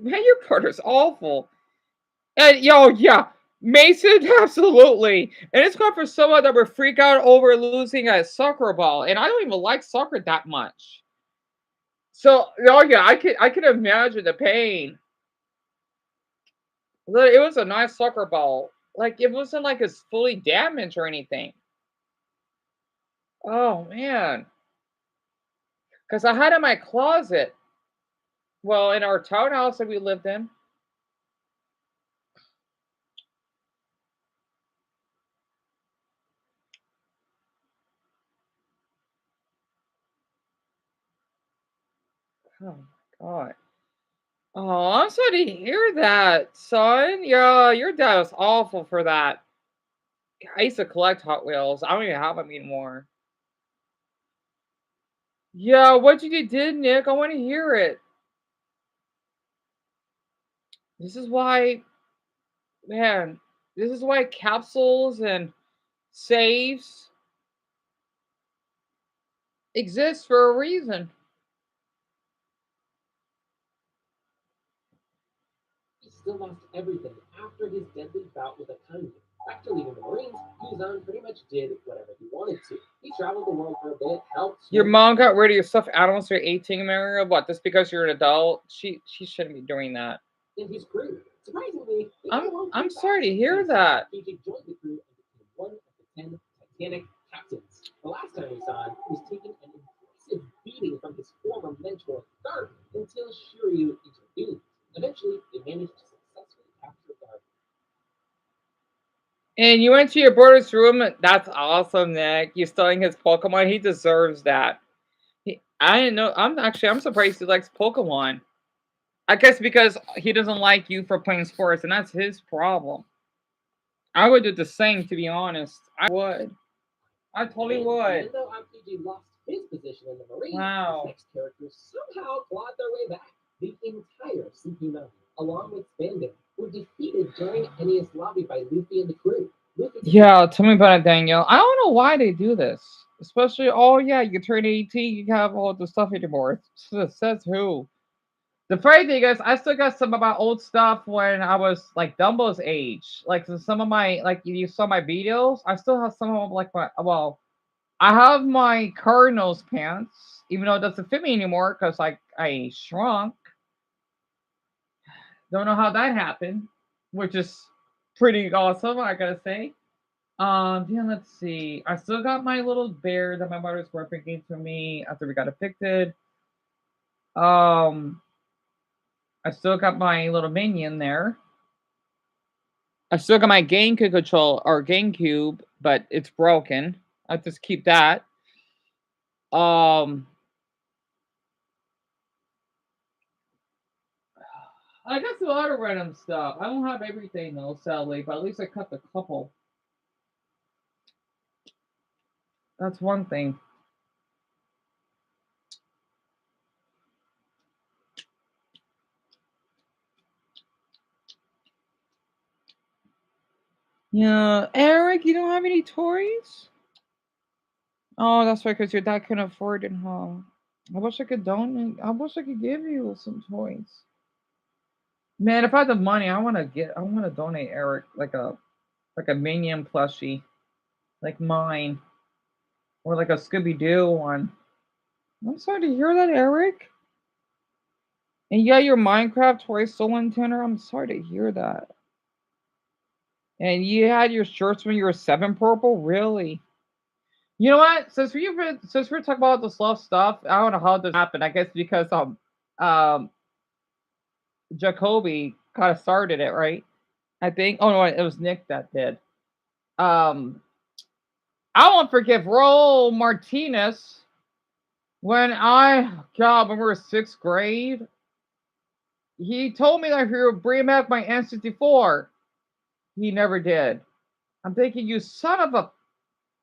Man, your brother's awful. And yo, yeah, Mason, absolutely. And it's going for someone that would freak out over losing a soccer ball. And I don't even like soccer that much. So, oh yeah, I can imagine the pain. It was a nice soccer ball. Like it wasn't like it's fully damaged or anything. Oh man, because I had it in my closet. Well, in our townhouse that we lived in. Oh my god. Oh, I'm sorry to hear that, son. Yeah, your dad was awful for that. I used to collect Hot Wheels. I don't even have them anymore. Yeah, what you did, Nick? I want to hear it. This is why, man. This is why capsules and saves exist for a reason. He still lost everything after his deadly bout with a convict. After leaving the Marines, Guzan pretty much did whatever he wanted to. He traveled the world for a bit, helped. Your mom got rid of your stuffed animals for 18, Mario. What? Just because you're an adult? She shouldn't be doing that. In his crew. Surprisingly, I'm sorry to hear that. He joined the crew and became one of the 10 Titanic captains. The last time we saw him, he was taking an impressive beating from his former mentor, Garp, until Shiryu intervened. Eventually, they managed to successfully capture Garp. And you went to your brother's room. That's awesome, Nick. You studying his Pokemon. He deserves that. I didn't know. I'm surprised he likes Pokemon. I guess because he doesn't like you for playing sports, and that's his problem. I would do the same, to be honest. I would. I totally would. Even though RPG lost his position in the Marines, Wow. his next characters somehow clawed their way back. The entire CP9, along with Bandit, were defeated during NES Lobby by Luffy and the crew. Yeah, tell me about it, Daniel. I don't know why they do this. Especially, oh yeah, you turn 18, you have all the stuff anymore. Says who? The funny thing is, I still got some of my old stuff when I was like Dumbo's age. Like some of my, like you saw my videos, I still have some of like my, well, I have my Cardinals pants, even though it doesn't fit me anymore because like I shrunk. Don't know how that happened, which is pretty awesome, I gotta say. Yeah, let's see. I still got my little bear that my mother's boyfriend gave to me after we got evicted. Um, I still got my little minion there. I still got my GameCube control or GameCube, but it's broken. I just keep that. Um, I got some other random stuff. I don't have everything though, sadly, but at least I cut a couple. That's one thing. Yeah, Eric, you don't have any toys? Oh, that's right, because your dad couldn't afford it, huh? I wish I could donate. I wish I could give you some toys. Man, if I had the money, I want to donate Eric like a minion plushie, like mine, or like a Scooby Doo one. I'm sorry to hear that, Eric. And yeah, your Minecraft toy stolen, Tanner. I'm sorry to hear that. And you had your shirts when you were 7 purple, really? You know what? Since we're talking about this love stuff, I don't know how this happened. I guess because um Jacoby kind of started it, right? I think. Oh no, it was Nick that did. Um, I won't forgive Roll Martinez when we were 6th grade. He told me that he would bring back my N64. He never did. I'm thinking, you son of a.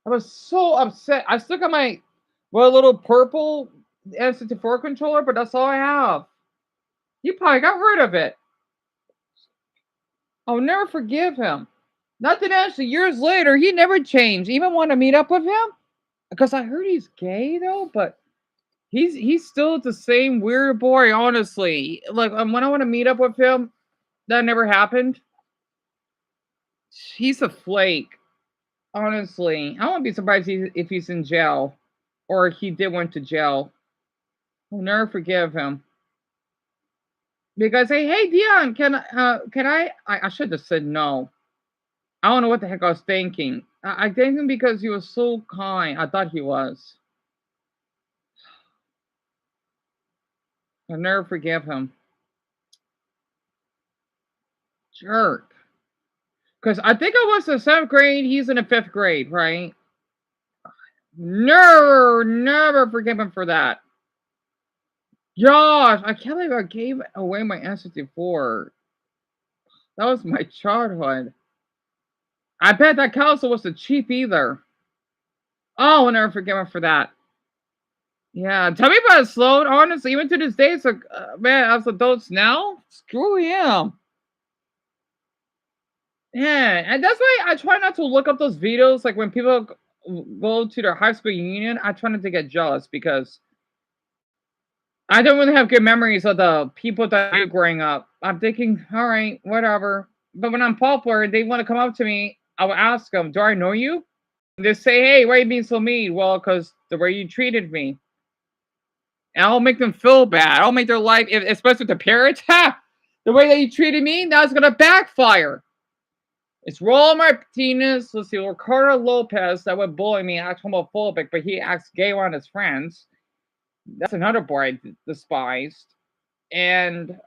I was so upset. I still got my little purple N64 controller, but that's all I have. You probably got rid of it. I'll never forgive him. Nothing else. Years later, he never changed. Even want to meet up with him because I heard he's gay though, but he's still the same weird boy. Honestly, like when I want to meet up with him, that never happened. He's a flake. Honestly, I won't be surprised if he's in jail or he did went to jail. I'll never forgive him because hey Dion, can I should have said no. I don't know what the heck I was thinking. I thanked him because he was so kind. I thought he was. I'll never forgive him. Jerk. Because I think I was in 7th grade. He's in the 5th grade, right? Never forgive him for that. Gosh, I can't believe I gave away my N64. That was my childhood. I bet that console wasn't cheap either. Oh, I'll never forgive him for that. Yeah, tell me about it, Sloan. Honestly, even to this day, it's like, man, as adults now, screw him. Yeah, and that's why I try not to look up those videos. Like when people go to their high school reunion, I try not to get jealous because I don't really have good memories of the people that I knew growing up. I'm thinking, all right, whatever. But when I'm popular, they want to come up to me. I will ask them, "Do I know you?" And they say, "Hey, why are you being so mean?" Well, because the way you treated me. And I'll make them feel bad. I'll make their life, especially with the parents. Ha! The way that you treated me, now it's gonna backfire. It's Raul Martinez. Let's see, Ricardo Lopez that would bully me, act homophobic, but he acts gay around his friends. That's another boy I despised. And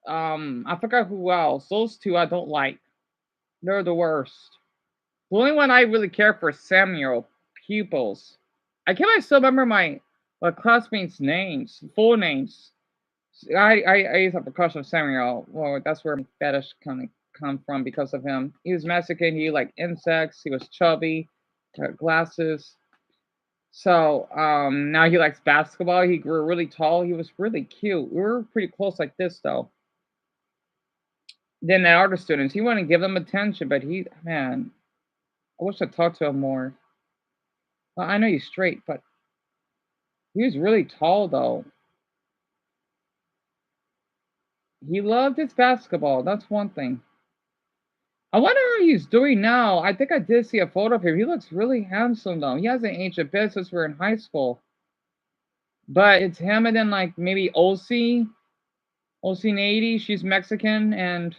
I forgot who else. Those two I don't like. They're the worst. The only one I really care for is Samuel Pupils. I can't still remember my classmates' names, full names. I used to have a crush on Samuel. Well, that's where my fetish kind of come from because of him. He was Mexican. He liked insects. He was chubby, had glasses. So now he likes basketball. He grew really tall. He was really cute. We were pretty close like this though. Then the other students, he wanted to give them attention, but man, I wish I talked to him more. Well, I know he's straight, but he was really tall though. He loved his basketball. That's one thing. I wonder what he's doing now. I think I did see a photo of him. He looks really handsome though. He hasn't aged a bit since we were in high school. But it's him and then like maybe OC80. She's Mexican and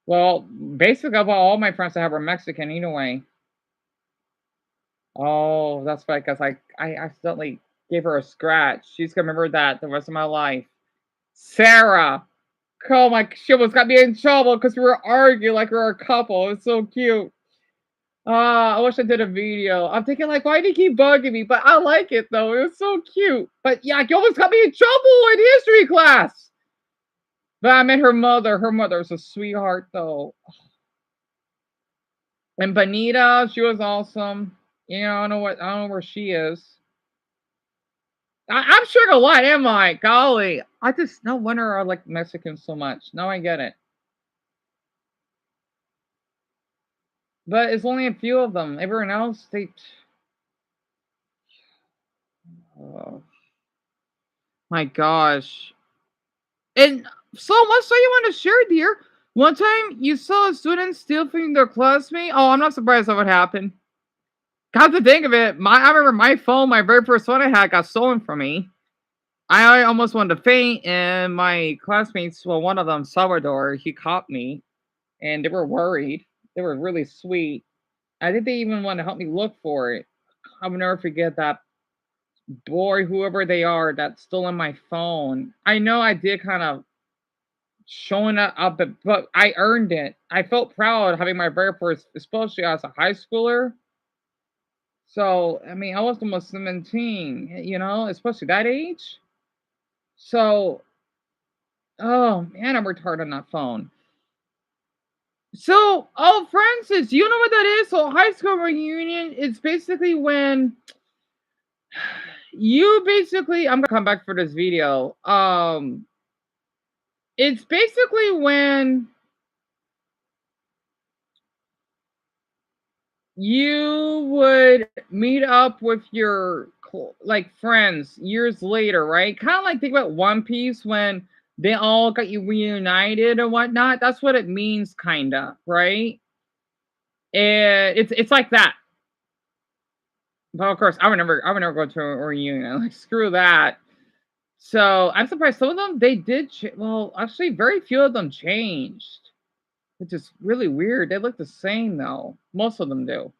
well, basically about all my friends I have are Mexican anyway. Oh, that's right, because I accidentally gave her a scratch. She's gonna remember that the rest of my life. Sarah. Oh my, she almost got me in trouble because we were arguing like we were a couple. It was so cute. I wish I did a video. I'm thinking like, why do you keep bugging me? But I like it though. It was so cute. But yeah, you almost got me in trouble in history class. But I met her mother. Her mother was a sweetheart though. And Bonita, she was awesome. You know, I don't know where she is. I'm sure a lot, am I? Golly. I just no wonder I like Mexicans so much. Now I get it. But it's only a few of them. Everyone else, they oh my gosh. And so much so you want to share, dear. One time you saw a student steal from their classmate. Oh, I'm not surprised at what happened. Come to think of it, I remember my phone, my very first one I had, got stolen from me. I almost wanted to faint, and my classmates, well, one of them, Salvador, he caught me, and they were worried. They were really sweet. I think they even want to help me look for it. I'll never forget that boy, whoever they are, that stole my phone. I know I did kind of showing up, but I earned it. I felt proud having my very first, especially as a high schooler. So, I mean, I was almost 17, especially that age. So, oh man, I'm retarded on that phone. So, oh, Francis, you know what that is? So, high school reunion is basically when you basically, I'm gonna come back for this video. It's basically when you would meet up with your like friends years later, right? Kind of like think about One Piece when they all got you reunited and whatnot. That's what it means, kinda, right? And it's like that. But of course, I would never go to a reunion. Like screw that. So I'm surprised some of them they did. Well, actually, very few of them changed, which is really weird. They look the same though. Most of them do.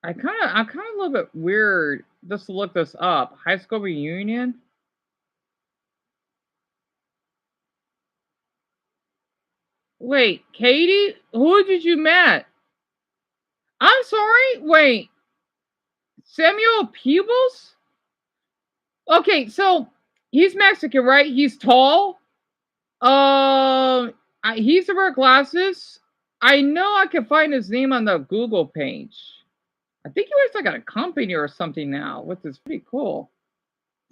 I'm kind of a little bit weird just to look this up. High school reunion. Wait, Katie, who did you met? I'm sorry. Wait, Samuel Peebles. Okay, so he's Mexican, right? He's tall. He used to wear glasses. I know I can find his name on the Google page. I think he works like at a company or something now, which is pretty cool.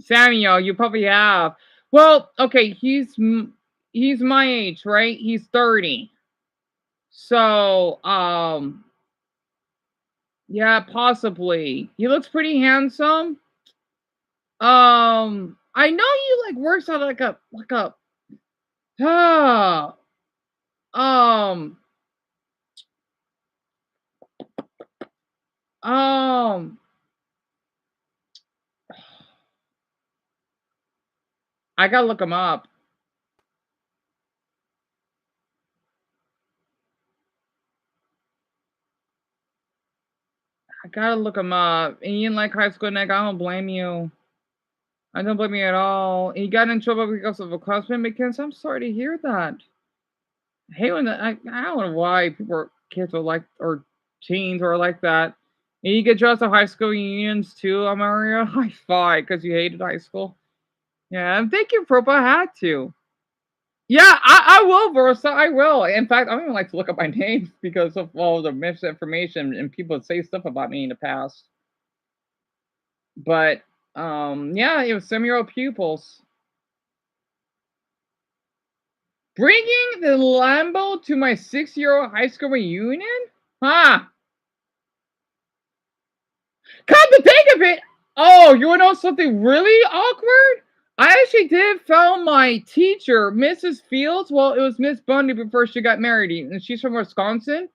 Samuel, you probably have. Well, okay, he's my age, right? He's 30. So, yeah, possibly. He looks pretty handsome. I know he like works on like a uh, um um I gotta look him up. I gotta look him up. And you didn't like high school, Nick. I don't blame you. I don't blame you at all. He got in trouble because of a classmate because I'm sorry to hear that. I hate when I don't know why kids are like or teens are like that. And you get dressed at high school reunions too, Mario. High five because you hated high school. Yeah, and thank you, Propa. I had to. Yeah, I will, Versa. I will. In fact, I don't even like to look up my name because of all the misinformation and people say stuff about me in the past. But yeah, it was some-year-old pupils. Bringing the Lambo to my 6-year-old high school reunion? Huh. Come to think of it, oh, you wanna know something really awkward? I actually did found my teacher, Mrs. Fields. Well, it was Miss Bundy before she got married, and she's from Wisconsin.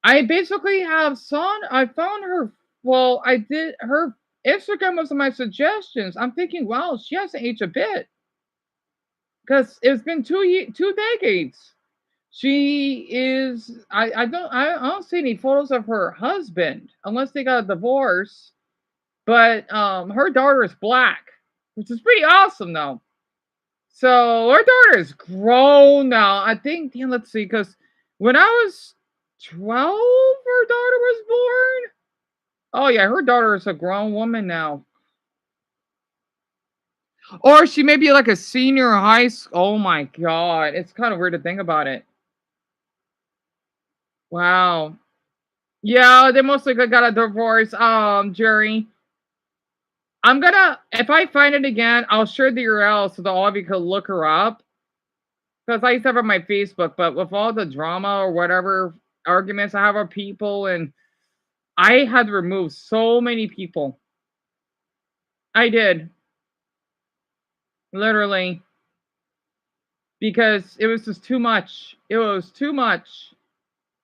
I basically have I found her. Well, I did her Instagram was my suggestions. I'm thinking, wow, she hasn't aged a bit because it's been 2 decades. She is. I don't see any photos of her husband unless they got a divorce. But her daughter is black, which is pretty awesome though. So her daughter is grown now. I think. Yeah, let's see, because when I was 12, her daughter was born. Oh yeah, her daughter is a grown woman now. Or she may be like a senior in high school. Oh my god, it's kind of weird to think about it. Wow. Yeah, they mostly got a divorce. Jerry. I'm gonna if I find it again, I'll share the URL so that all of you can look her up. Because I used to have her on my Facebook, but with all the drama or whatever arguments I have with people, and I had to remove so many people. I did. Literally. Because it was just too much. It was too much.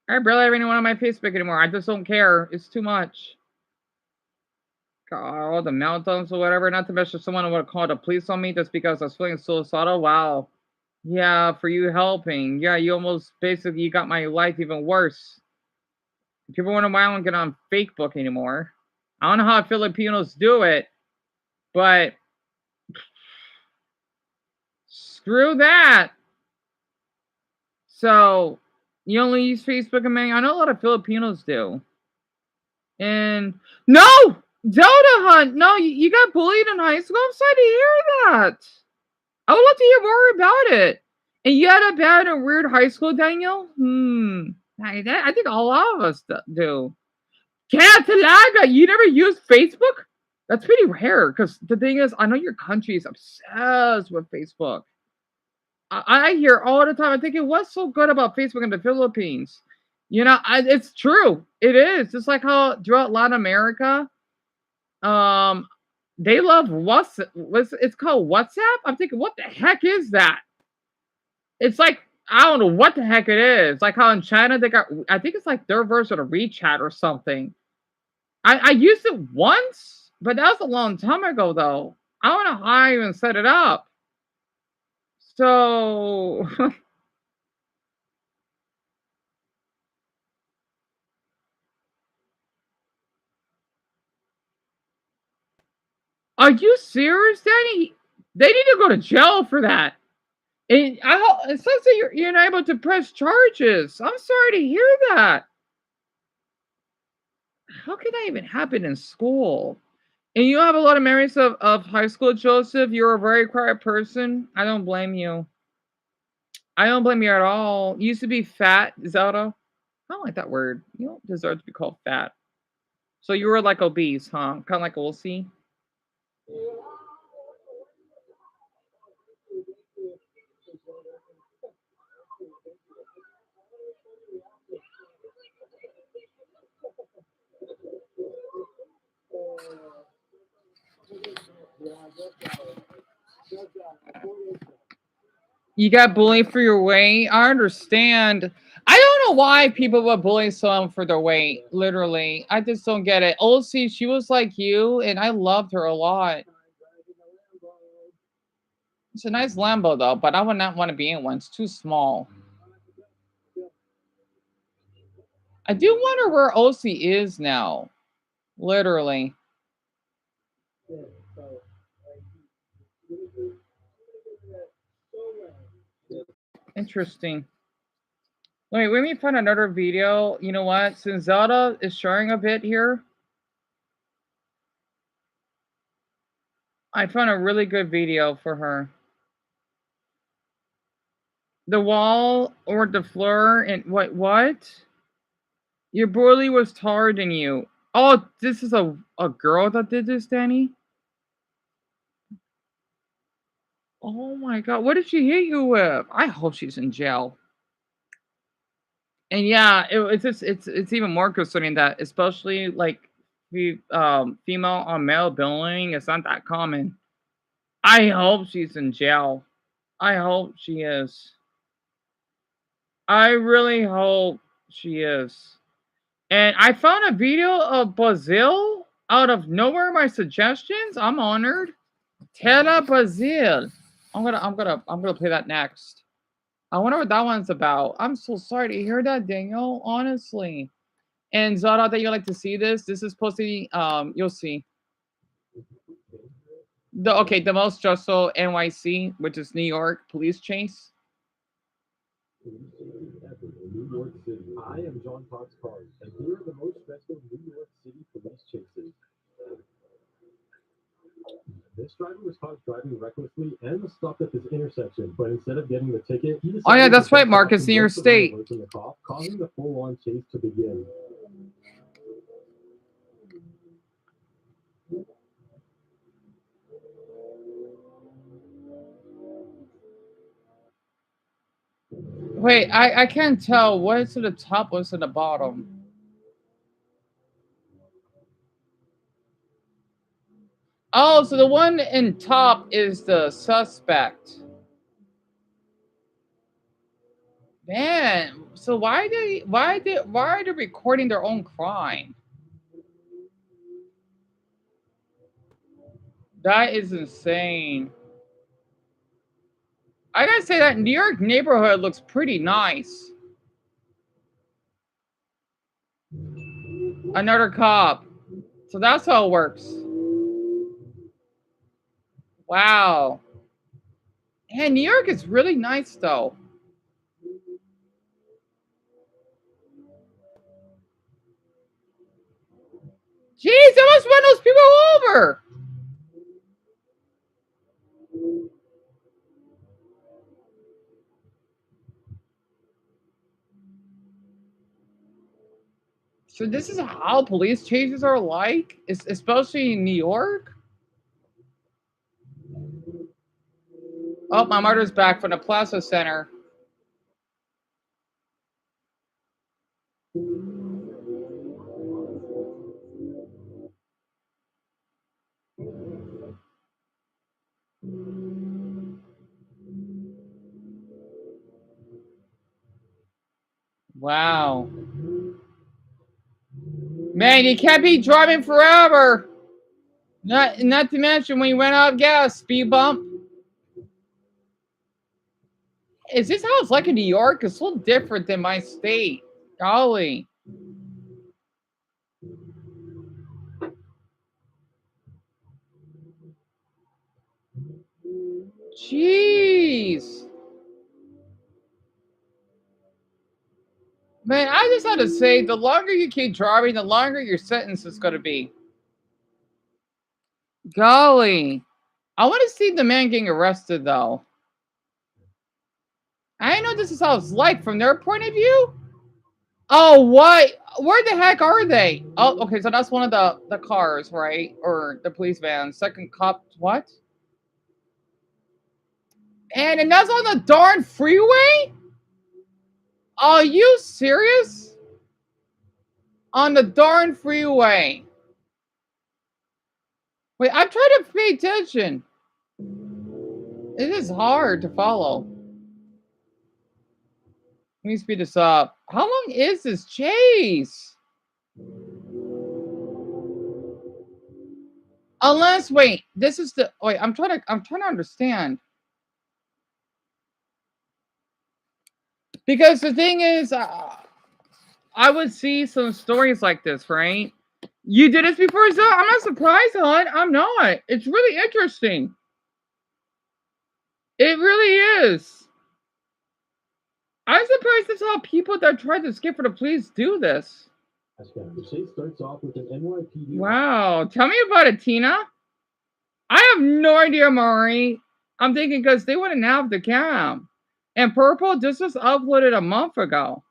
I barely have anyone on my Facebook anymore. I just don't care. It's too much. God, all the meltdowns or whatever. Not to mention someone would have called the police on me just because I was feeling suicidal. Wow. Yeah, for you helping. Yeah, you almost basically you got my life even worse. People wonder why I don't get on Facebook anymore. I don't know how Filipinos do it, but screw that. So you only use Facebook and I know a lot of Filipinos do. And no, Delta Hunt. No, you got bullied in high school. I'm sorry to hear that. I would love to hear more about it. And you had a bad and weird high school, Daniel? I think a lot of us do. Catalaga, you never used Facebook? That's pretty rare because the thing is, I know your country is obsessed with Facebook. I hear all the time. I think what's so good about Facebook in the Philippines? You know, it's true. It is just like how throughout Latin America, um, they love WhatsApp. It's called WhatsApp? I'm thinking, what the heck is that? It's like I don't know what the heck it is. Like how in China they got, I think it's like their version of WeChat or something. I used it once, but that was a long time ago though. I don't know how I even set it up. So are you serious, Danny? They need to go to jail for that. And it says that you're not able to press charges. I'm sorry to hear that. How can that even happen in school? And you have a lot of memories of high school, Joseph. You're a very quiet person. I don't blame you. I don't blame you at all. You used to be fat, Zelda. I don't like that word. You don't deserve to be called fat. So you were like obese, huh? Kind of like Olsey. You got bullied for your weight. I understand. I don't know why people would bully someone for their weight. Literally, I just don't get it. Olsey, she was like you, and I loved her a lot. It's a nice Lambo though, but I would not want to be in one. It's too small. I do wonder where Olsey is now. Literally. Interesting. Wait, let me find another video. You know what? Since Zelda is sharing a bit here, I found a really good video for her. The wall or the floor and what? Your bully was taller than you. Oh, this is a girl that did this, Danny? Oh my god, what did she hit you with? I hope she's in jail. And yeah, it's just it's even more concerning that especially like female on male bullying is not that common. I hope she's in jail. I hope she is. I really hope she is. And I found a video of Brazil out of nowhere. My suggestions. I'm honored. Terra Brazil. I'm gonna play that next. I wonder what that one's about. I'm so sorry to hear that, Daniel. Honestly. And Zara, that you like to see this. This is supposed to be you'll see. The most stressful NYC, which is New York police chase. New York City. I am John Cox Cars, and here are the most stressful New York City police chases. This driver was caught driving recklessly and was stopped at this intersection, but instead of getting the ticket, he decided oh yeah, that's right, to Marcus, New York State. in the cop, causing the full-on chase to begin. Wait, I can't tell what's to the top, what's to the bottom. Oh, so the one in top is the suspect. Man, so why are they recording their own crime? That is insane. I gotta say that New York neighborhood looks pretty nice. Another cop. So that's how it works. Wow. And New York is really nice though. Jeez, I must run those people over. So this is how police chases are like, especially in New York. Oh, Oh, my mother's back from the Plaza Center. Wow. Man, you can't be driving forever. Not to mention when you went out of gas, speed bump. Is this how it's like in New York? It's so different than my state. Golly. Jeez. Man, I just had to say, the longer you keep driving, the longer your sentence is going to be. Golly. I want to see the man getting arrested, though. I know this is how it's like from their point of view. Oh, what? Where the heck are they? Oh, okay, so that's one of the cars, right? Or the police van. Second cop, what? And that's on the darn freeway? Are you serious? On the darn freeway. Wait, I'm trying to pay attention. It is hard to follow. Let me speed this up. How long is this chase? Unless, wait, this is the, wait, I'm trying to understand. Because the thing is, I would see some stories like this, right? You did this before, so I'm not surprised, hon. I'm not. It's really interesting. It really is. I'm surprised that's how people that try to skip for the police do this. The chase starts off with an NYPD. Wow. Tell me about it, Tina. I have no idea, Mari. I'm thinking because they wouldn't have the cam. And Purple, this was uploaded a month ago.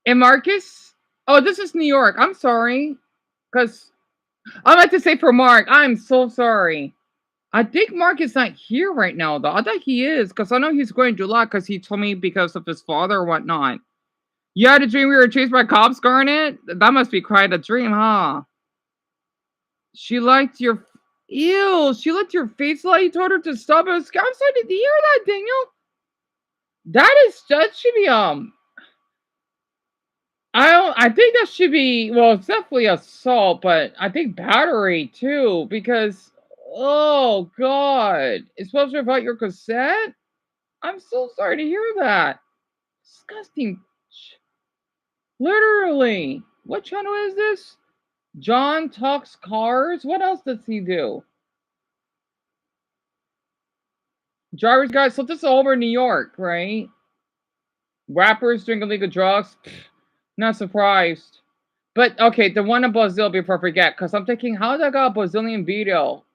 And Marcus? Oh, this is New York. I'm sorry. Because I like to say for Mark, I'm so sorry. I think Mark is not here right now, though. I thought he is, because I know he's going to July, because he told me because of his father or whatnot. You had a dream we were chased by cops, Garnet? That must be quite a dream, huh? She liked your... Ew, she liked your face like you told her to stop. I'm sorry to hear that, Daniel. That should be, I think that should be, well, it's definitely assault, but I think battery, too, because... Oh, God. It's supposed to be about your cassette? I'm so sorry to hear that. Disgusting. Literally. What channel is this? John Talks Cars? What else does he do? Driver's Guide. So this is all over New York, right? Rappers doing illegal drugs? Not surprised. But, okay, the one in Brazil before I forget, because I'm thinking, how did I got a Brazilian video?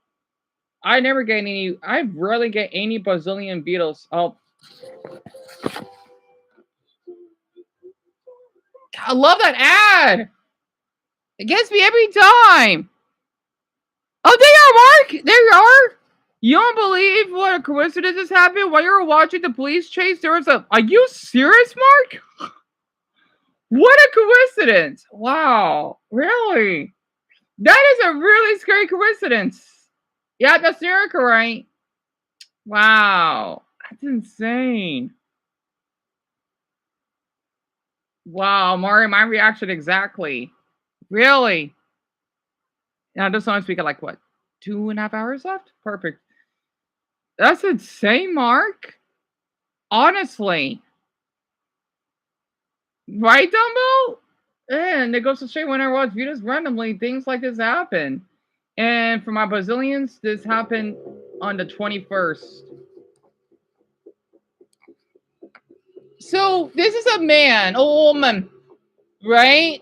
I rarely get any Brazilian Beatles. Oh. I love that ad. It gets me every time. Oh, there you are, Mark. There you are. You don't believe what a coincidence has happened while you were watching the police chase? There was a... Are you serious, Mark? What a coincidence. Wow. Really? That is a really scary coincidence. Yeah, that's New York, right? Wow. That's insane. Wow, Mario, my reaction exactly. Really? Now, this one speaking like what? 2.5 hours left? Perfect. That's insane, Mark. Honestly. Right, Dumbo? And it goes to show whenever I watch videos randomly, things like this happen. And for my Brazilians, this happened on the 21st. So this is a man, a woman, right?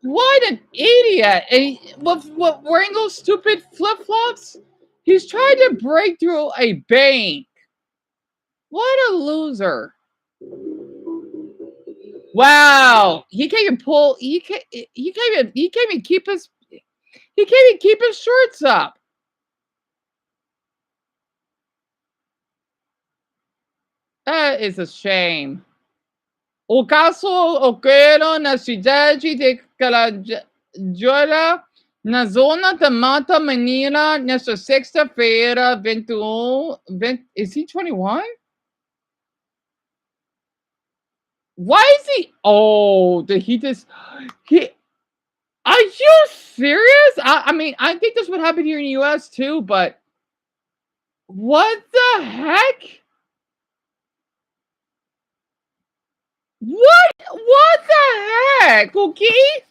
What an idiot! What wearing those stupid flip-flops? He's trying to break through a bank. What a loser! Wow, he can't even pull. He can't even keep his shorts up. That is a shame. O caso ocorreu na cidade de Calajola, na zona de Mata Menina, nesta sexta-feira, 21. Is he 21? Why is he? Oh, did he just? He? Are you serious? I mean, I think this would happen here in the U.S. too, but what the heck? What the heck? Okay.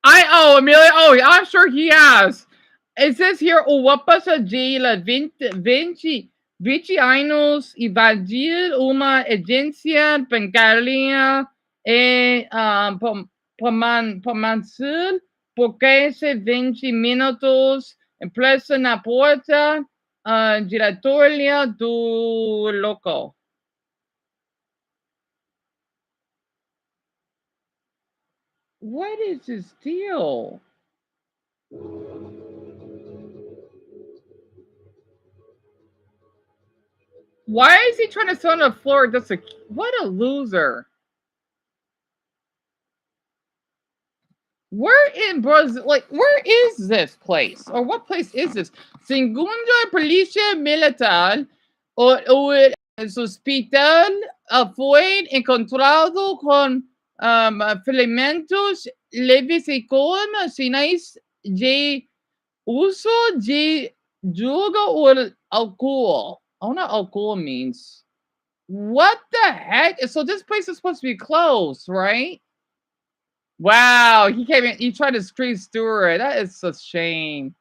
Amelia. Oh, I'm sure he has. It says here, uma passageira 20 anos invadir uma agência bancária e permanecer por quase 20 minutos presa na porta giratória do local. What is his deal? Why is he trying to sit on the floor? What a loser. Where in Brazil? Like, where is this place? Or what place is this? Segundo a Polícia Militar, o hospital foi encontrado com ferimentos leves e com sinais de uso de droga ou álcool. I don't know what alcohol means. What the heck? So this place is supposed to be closed, right? Wow, he came in. He tried to squeeze through it. That is a shame.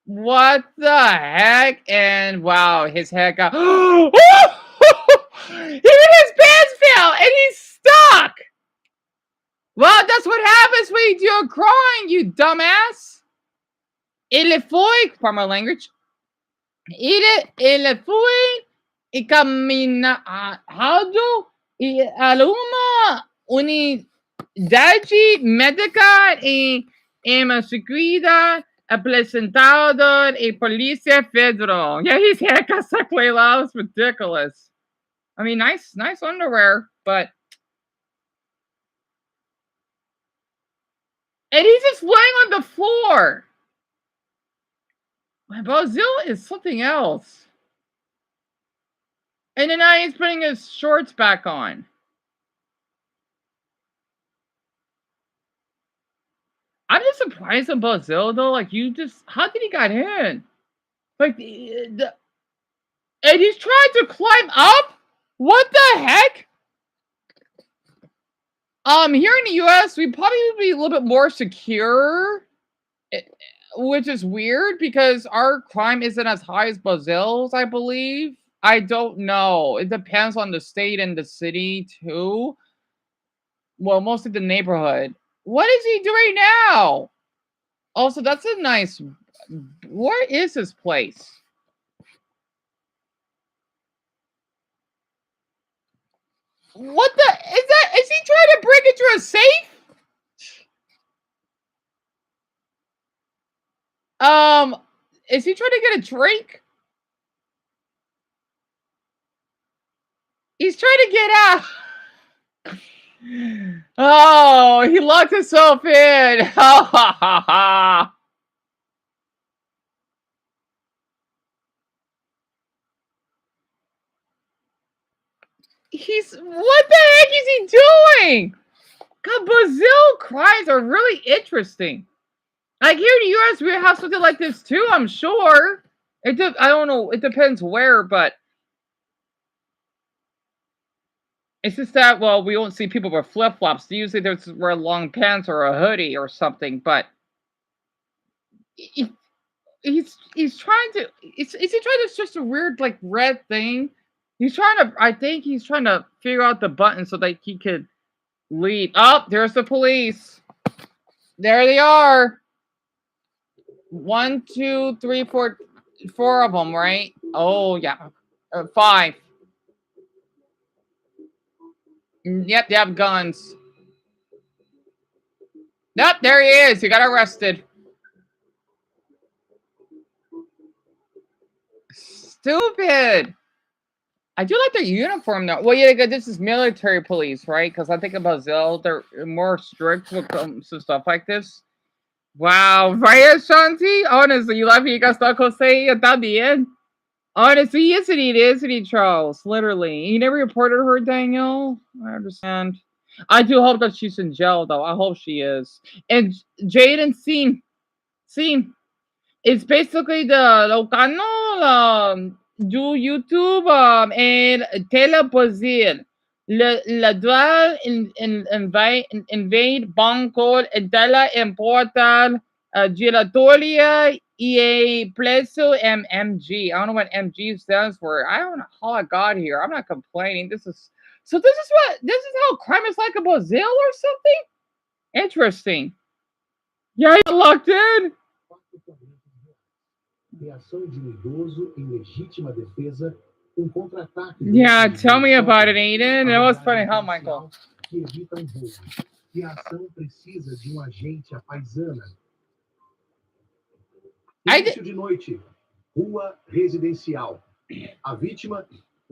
What the heck? And wow, his head got. Even his pants fell, and he's stuck. Well, that's what happens when you do a crime, you dumbass. Ele foi, pardon my language. Ele foi encaminhado a uma unidade médica e seguida apresentado a Polícia Federal. Yeah, his hair got stuck way low. It's ridiculous. I mean, nice underwear, but and he's just laying on the floor. Brazil is something else. And then now he's putting his shorts back on. I'm just surprised in Brazil though. Like how did he get in? Like, and he's trying to climb up. What the heck? Here in the U.S., we'd probably be a little bit more secure, which is weird because our crime isn't as high as Brazil's, I believe. I don't know. It depends on the state and the city too. Well, mostly the neighborhood. What is he doing now? Also, that's a nice. Where is this place? What the is that? Is he trying to break into a safe? Is he trying to get a drink? He's trying to get out. Oh, he locked himself in. Ha ha ha ha. What the heck is he doing? God, Brazil crimes are really interesting. Like here in the US, we have something like this too, I'm sure. I don't know, it depends where, but it's just that, well, we don't see people with flip-flops. Usually they wear long pants or a hoodie or something, but he's trying to, is he trying to just a weird, like, red thing? I think he's trying to figure out the button so that he could leave. Oh, there's the police. There they are. 1, 2, 3, 4, 4 of them, right? Oh, yeah. 5. Yep, they have guns. Yep, there he is. He got arrested. Stupid. I do like their uniform though. Well, yeah, this is military police, right? Because I think in Brazil they're more strict with some stuff like this. Wow, right, Shanti? Honestly, you like fica só com você tá bien. Honestly, isn't he, Charles? Literally. You never reported her, Daniel? I understand. I do hope that she's in jail, though. I hope she is. And Jaden Scene. It's basically the Locano do YouTube and teleposil. La dual invade banco della importa giratoria e preso MMG. I don't know what MG stands for. I don't know how I got here. I'm not complaining. This is how crime is like in Brazil or something? Interesting. Yeah, you locked in. Reação de idoso em legítima defesa, contra-ataque. Yeah, tell me about it, Aiden. It was funny, huh, Michael? Que evita roubo. Reação precisa de agente à paisana. Início de noite, rua residencial. A vítima,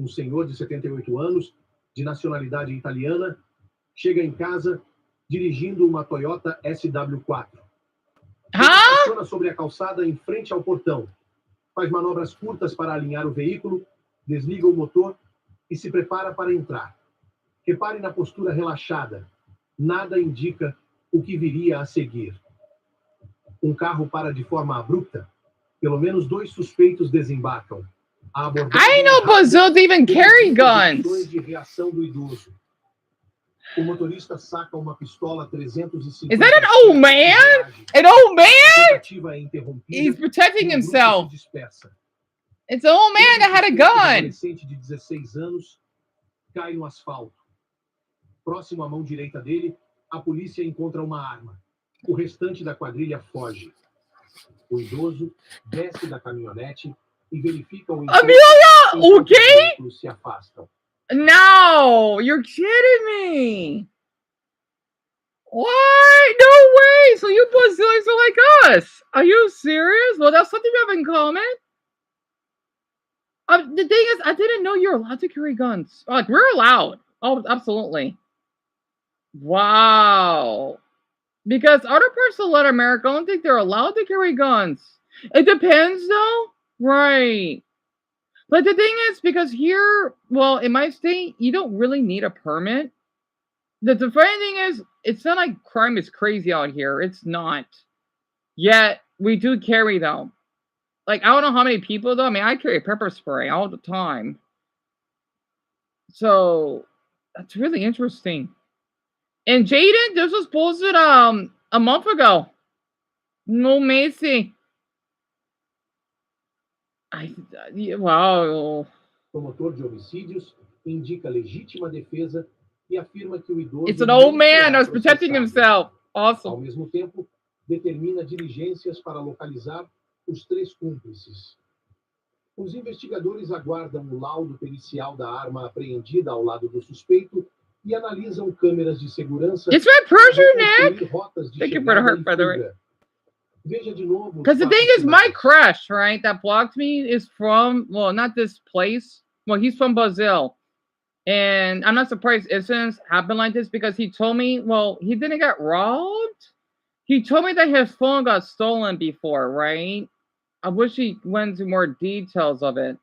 senhor de 78 anos, de nacionalidade italiana, chega em casa dirigindo uma Toyota SW4. Estaciona sobre a calçada em frente ao portão. Faz manobras curtas para alinhar o veículo, desliga o motor e se prepara para entrar. Repare na postura relaxada. Nada indica o que viria a seguir. Carro para de forma abrupta. Pelo menos 2 suspeitos desembarcam. I know Brazil even carry guns. De reação do idoso. O motorista saca uma pistola 350. Is that an old man? An old man? He's protecting himself. It's an old man that had a gun. Adolescente de 16 anos cai no asfalto. Próximo à mão direita dele, a polícia encontra uma arma. O restante da quadrilha foge. O idoso desce da caminhonete e verifica o Amelia, okay? Se afastam. No, you're kidding me. What? No way. So you Brazilians are like us. Are you serious? Well, that's something we have in common. The thing is, I didn't know you're allowed to carry guns. Like, we're allowed. Oh, absolutely. Wow. Because other parts of Latin America, I don't think they're allowed to carry guns. It depends, though. Right. But the thing is, because here, well, in my state, you don't really need a permit. The funny thing is, it's not like crime is crazy out here. It's not. Yet, we do carry, though. Like, I don't know how many people, though. I mean, I carry pepper spray all the time. So, that's really interesting. And Jaden, this was posted a month ago. No Macy. Wow. Promotor de homicídios indica legítima defesa e afirma que o idoso. It's an old man that's protecting himself. Awesome. Ao mesmo tempo, determina diligências para localizar os 3 cúmplices. Os investigadores aguardam o laudo pericial da arma apreendida ao lado do suspeito e analisam câmeras de segurança. It's my pressure, Nick. Thank you for the hurt, by the way. Because the thing is, my crush, right, that blocked me is from, well, not this place. Well, he's from Brazil. And I'm not surprised incidents happen like this because he told me, well, he didn't get robbed. He told me that his phone got stolen before, right? I wish he went into more details of it.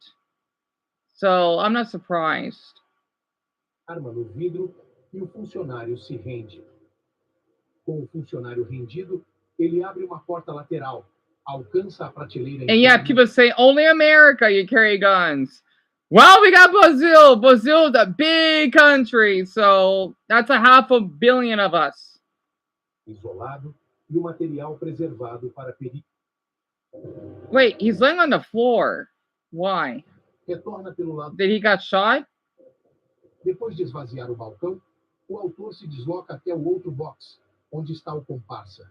So I'm not surprised. Arma no vidro e o funcionário se rende. Com o funcionário rendido, ele abre uma porta lateral, alcança a prateleira. And yeah, people say only America you carry guns. Well, we got Brazil. Brazil's a big country, so that's 500 million of us. Isolado e o material preservado para perigo. Wait, he's laying on the floor. Why? Retorna pelo lado. Did he got shot? Depois de esvaziar o balcão, o autor se desloca até o outro box, onde está o comparsa.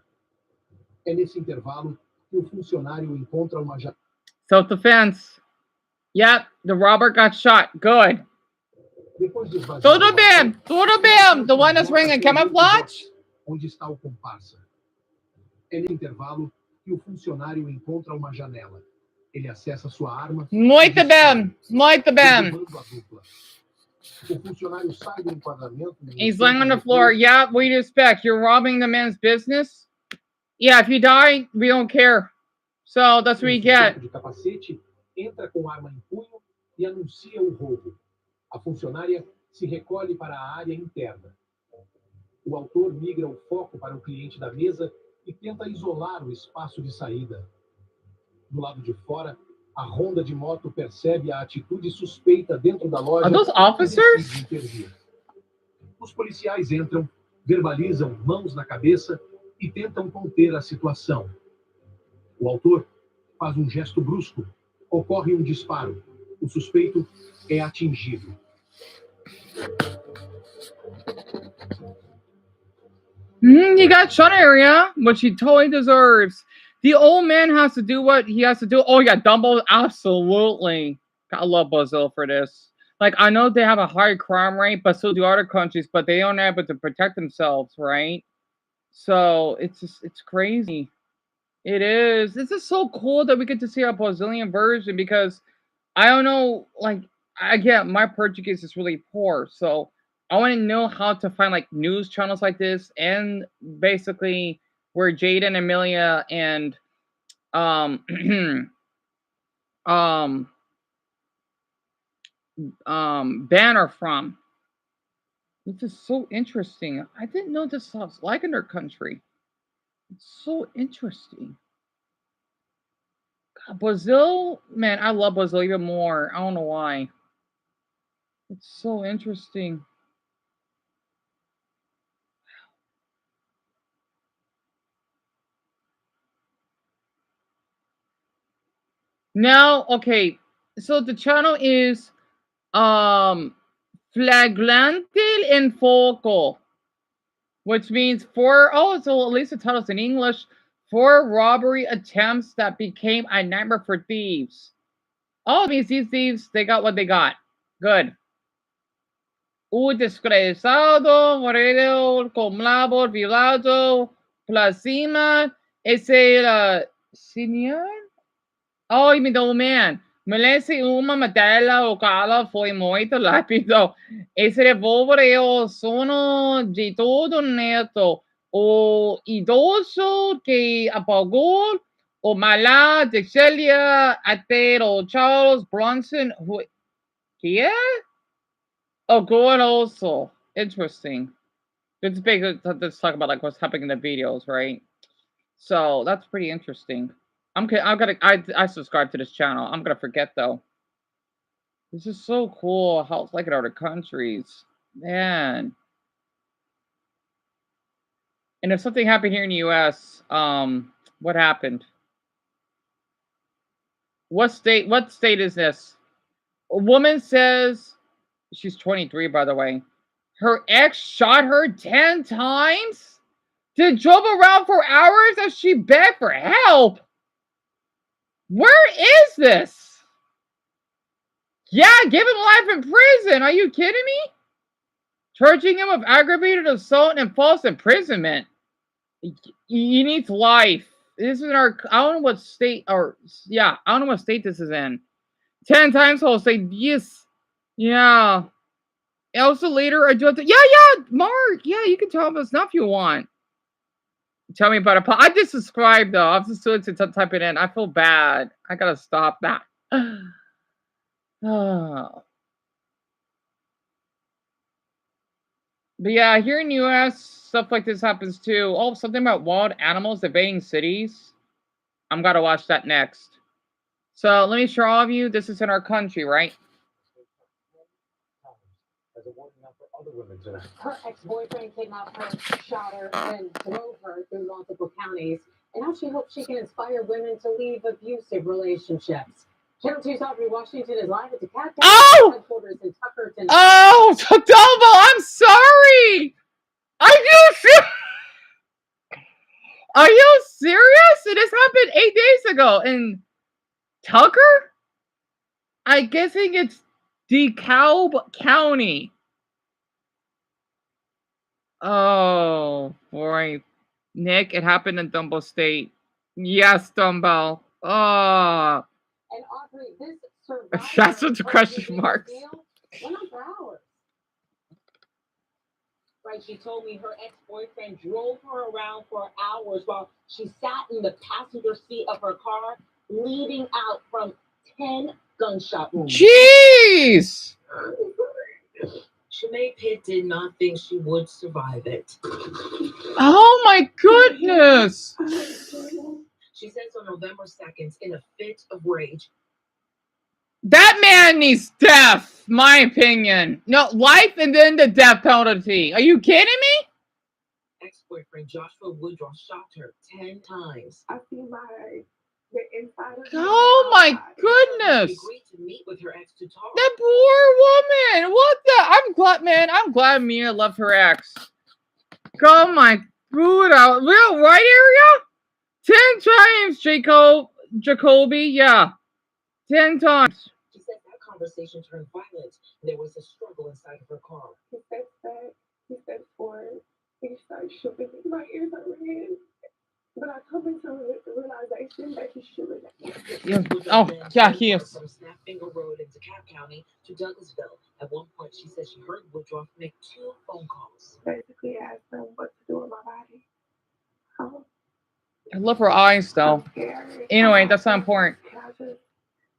É nesse intervalo que o funcionário encontra uma janela. Self-defense. Yep, the robber got shot. Good. Tudo bem. The one that's wearing a camouflage? Onde está o comparsa? É nesse intervalo que o funcionário encontra uma janela. Ele acessa sua arma. Muito bem. Muito bem. derrubando a dupla. O funcionário sai do enquadramento. He's lying on the floor. Yeah, we expect. You're robbing the man's business? Yeah, if you die, we don't care. So that's what you get. De capacete, entra com arma em punho e anuncia o roubo. A funcionária se recolhe para a área interna. O autor migra o foco para o cliente da mesa e tenta isolar o espaço de saída. Do lado de fora, a ronda de moto percebe a atitude suspeita dentro da loja. Are those officers? Os policiais entram, verbalizam mãos na cabeça e tentam conter a situação. O autor faz um gesto brusco. Ocorre um disparo. O suspeito é atingido. He got shot area, which he totally deserves. The old man has to do what he has to do. Oh yeah, Dumbo, absolutely. I love Brazil for this. Like, I know they have a high crime rate, but so do other countries, but they aren't able to protect themselves, right? So it's crazy. It is. This is so cool that we get to see a Brazilian version, because I don't know, like, again, my Portuguese is really poor, so I want to know how to find like news channels like this, and basically where Jaden, Amelia, and Ben are from. This is so interesting. I didn't know this was like in their country. It's so interesting. God, Brazil, man, I love Brazil even more. I don't know why. It's so interesting. Now, okay, so the channel is Flagrante in Foco, which means so at least the title's in English, 4 robbery attempts that became a nightmare for thieves. Oh, it means these thieves, they got what they got. Good. Descrezado, moreno, comlabo, violado, plasma, ese, senior? Oh, you mean the old man. Melesse uma matela o cala foi muito rápido. Esse revólver é o sono de todo neto. O idoso que apagou o malá de Celia até o Charles Bronson. Que é? Oh, good also. Interesting. It's big. Let's talk about like what's happening in the videos, right? So that's pretty interesting. I subscribe to this channel. I'm gonna forget though. This is so cool how it's like in other countries. Man. And if something happened here in the US, what happened? What state is this? A woman says, she's 23 by the way, her ex shot her 10 times? Then drove around for hours as she begged for help. Where is this? Yeah, give him life in prison. Are you kidding me? Charging him with aggravated assault and false imprisonment. He needs life. This is in our, I don't know what state, I don't know what state this is in. 10 times I'll say yes. Yeah. Also later I do have to, yeah, Mark. Yeah, you can tell us now if you want. Tell me about it. I just subscribed though. I'm just doing to type it in. I feel bad. I gotta stop that. But yeah, here in the US, stuff like this happens too. Oh, something about wild animals invading cities. I'm gonna watch that next. So let me show all of you. This is in our country, right? Her ex-boyfriend kidnapped her, shot her, and drove her through multiple counties. And now she hopes she can inspire women to leave abusive relationships. Channel 2's Audrey Washington is live at the Cat headquarters in Tuckerton. Oh, Dumbo, I'm sorry. Are you serious? This happened 8 days ago in Tucker? I'm guessing it's DeKalb County. Oh, boy. Nick, it happened in Dumbo State. Yes, Dumbo. Oh. And Audrey, this survivor That's what the question marks. went on for hours. Right, she told me her ex-boyfriend drove her around for hours while she sat in the passenger seat of her car, bleeding out from 10 gunshot wounds. Jeez! Shanae Pitt did not think she would survive it. Oh my goodness! She says on November 2nd, in a fit of rage, That man needs death, my opinion. No, life and then the death penalty. Are you kidding me? ex-boyfriend Joshua Woodruff shot her 10 times. I feel like the inside of Oh my goodness! She agreed to meet with her ex to talk. That poor woman. What the? I'm glad, man. I'm glad Mia loved her ex. Oh my Buddha. Real right area? 10 times, Jacoby. Yeah. 10 times. She said that conversation turned violent. There was a struggle inside of her car. He said that. He said for it. He started shooting me. My ears are ringing. But I come into the realization that he's shooting at me. Yeah. Oh, yeah, he is. From Snap Finger Road in DeKalb County to Douglasville. At one point, she said she heard Woodruff make 2 phone calls. Basically asked him what to do with my body. I love her eyes, though. Anyway, that's not important.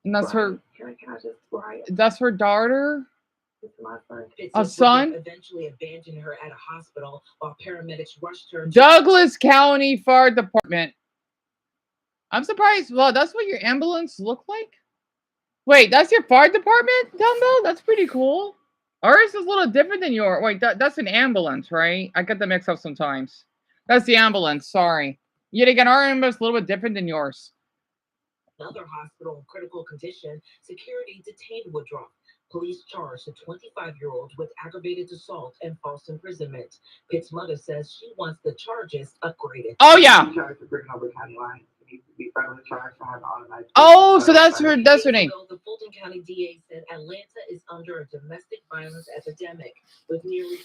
And that's her. That's her daughter. A son? Eventually abandoned her at a hospital while paramedics rushed her. Douglas County Fire Department. I'm surprised. Well, that's what your ambulance looked like? Wait, that's your fire department, Dumbo? That's pretty cool. Ours is a little different than yours. Wait, that's an ambulance, right? I get them mixed up sometimes. That's the ambulance, sorry. Yet again, our ambulance is a little bit different than yours. Another hospital in critical condition, security detained Woodruff. Police charged the 25-year-old with aggravated assault and false imprisonment. Pitt's mother says she wants the charges upgraded. Oh, yeah. Oh, so that's her name. The Fulton County DA said Atlanta is under a domestic violence epidemic with nearly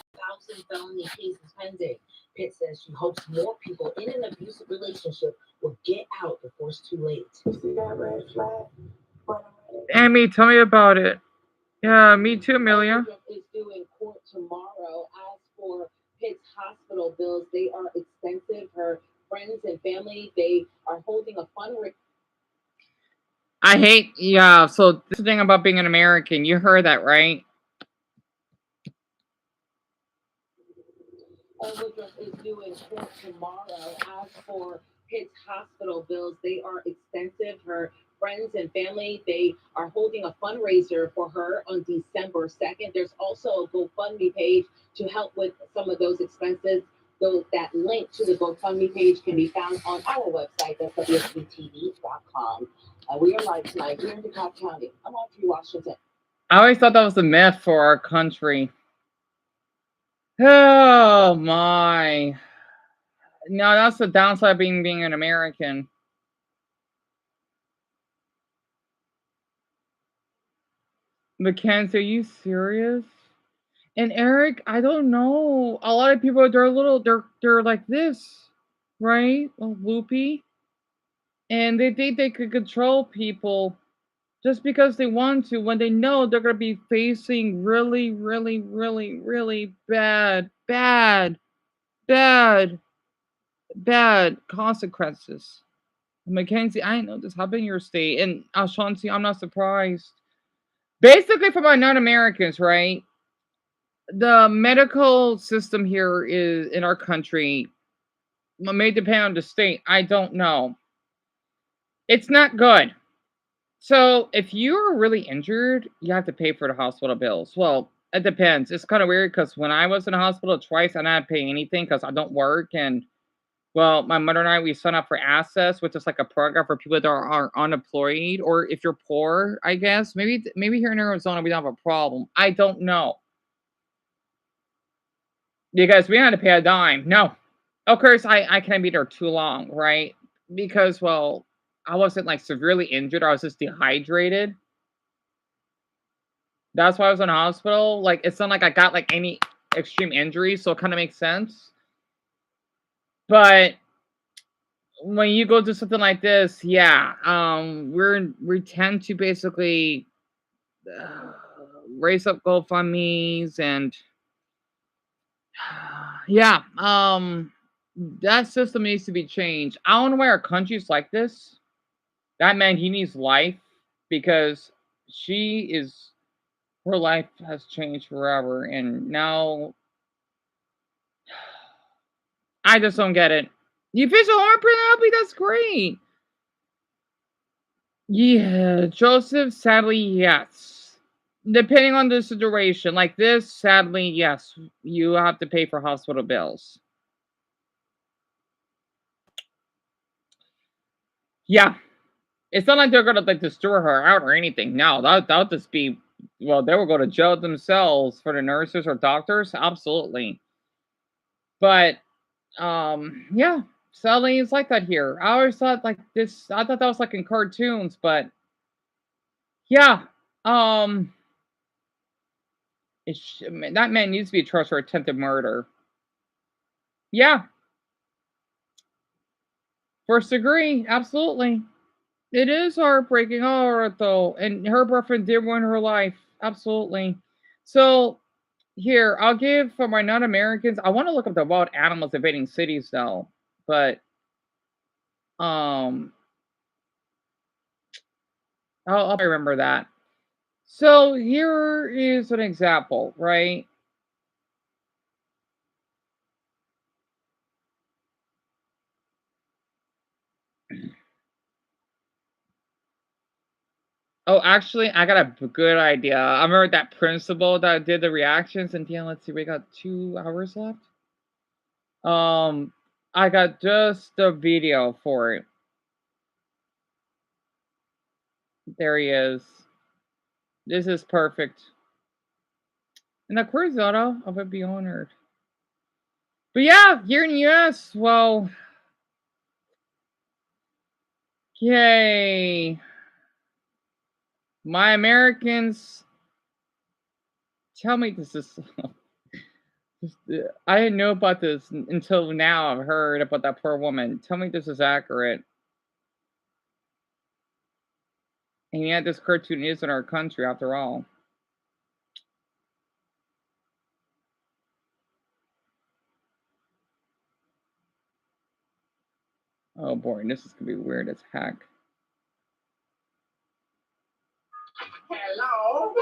1,000 felony cases pending. Pitt says she hopes more people in an abusive relationship will get out before it's too late. Amy, tell me about it. Yeah, me too, Amelia. Is due in court tomorrow. As for Pitt's hospital bills, they are expensive. Her friends and family, they are holding a fundraiser. I hate, yeah, so this is the thing about being an American. You heard that, right? Woodruff is due in court tomorrow. As for Pitt's hospital bills, they are expensive. Her friends and family, they are holding a fundraiser for her on December 2nd. There's also a GoFundMe page to help with some of those expenses. So that link to the GoFundMe page can be found on our website, that's WSBTV.com. We are live tonight here in DeKalb County. I'm Audrey Washington. I always thought that was a myth for our country. Oh, my. No, that's the downside of being an American. Mackenzie, are you serious? And Eric, I don't know. A lot of people, they're like this, right? Loopy. And they think they could control people just because they want to when they know they're going to be facing really, really, really, really bad consequences. Mackenzie, I know this happened in your state. And Ashanti, I'm not surprised. Basically, for my non-Americans, right? The medical system here is in our country may depend on the state. I don't know. It's not good. So if you're really injured, you have to pay for the hospital bills. Well, it depends. It's kind of weird because when I was in the hospital twice, I didn't pay anything because I don't work. And well, my mother and I, we signed up for Access, which is like a program for people that are unemployed, or if you're poor, I guess. Maybe here in Arizona we don't have a problem. I don't know. Because we had to pay a dime. No. Of course, I can't be there too long, right? Because, well, I wasn't like severely injured. I was just dehydrated. That's why I was in the hospital. Like, it's not like I got like any extreme injuries, so it kind of makes sense. But when you go to something like this, yeah, we tend to basically raise up GoFundMe's and yeah, that system needs to be changed. I don't know why our country's like this. That man, he needs life because her life has changed forever, and now I just don't get it. The official horn Penelope, that's great. Yeah, Joseph, sadly, yes. Depending on the situation, like this, sadly, yes, you have to pay for hospital bills. Yeah, it's not like they're gonna like destroy her out or anything. No, that'll just be well, they will go to jail themselves for the nurses or doctors, absolutely. But yeah, sadly, it's like that here. I always thought like this. I thought that was like in cartoons, but yeah, that man needs to be charged for attempted murder. Yeah, first degree, absolutely. It is heartbreaking, all right, though. And her boyfriend did ruin her life, absolutely. So here, I'll give for my non-Americans. I want to look up the wild animals invading cities, though, but I'll remember that. So here is an example, right? Oh, actually, I got a good idea. I remember that principal that did the reactions, and then let's see, we got 2 hours left. I got just the video for it. There he is. This is perfect. And of course, Zotto, I would be honored. But yeah, here in the US, well, yay. My Americans, tell me this is. I didn't know about this until now. I've heard about that poor woman. Tell me this is accurate. And yet, this cartoon is in our country after all. Oh boy, this is gonna be weird as heck. Hello.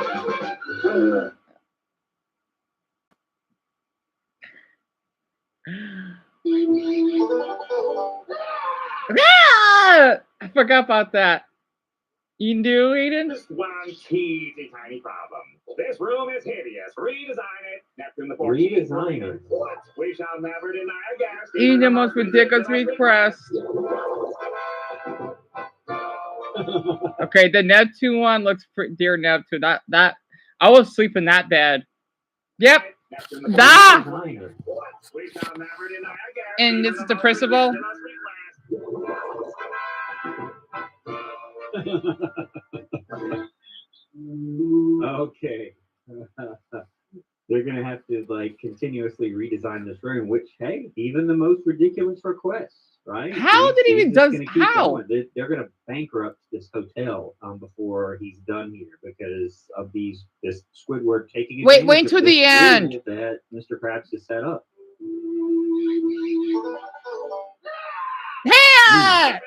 Ah! I forgot about that. You do, Eden? Just one teensy tiny problem. This room is hideous. Redesign it. Neptune the Redesign it. What? We shall never deny a guest. Eden, the most ridiculous request. Okay, the Neptune one looks pretty. Dear Neptune, that I was sleeping that bad. Yep. That. And this is the principal. Okay. They're gonna have to like continuously redesign this room, which hey, even the most ridiculous requests, right? How did he even does how? They're gonna bankrupt this hotel before he's done here because of this Squidward taking wait to the end that Mr. Krabs has set up. Yeah!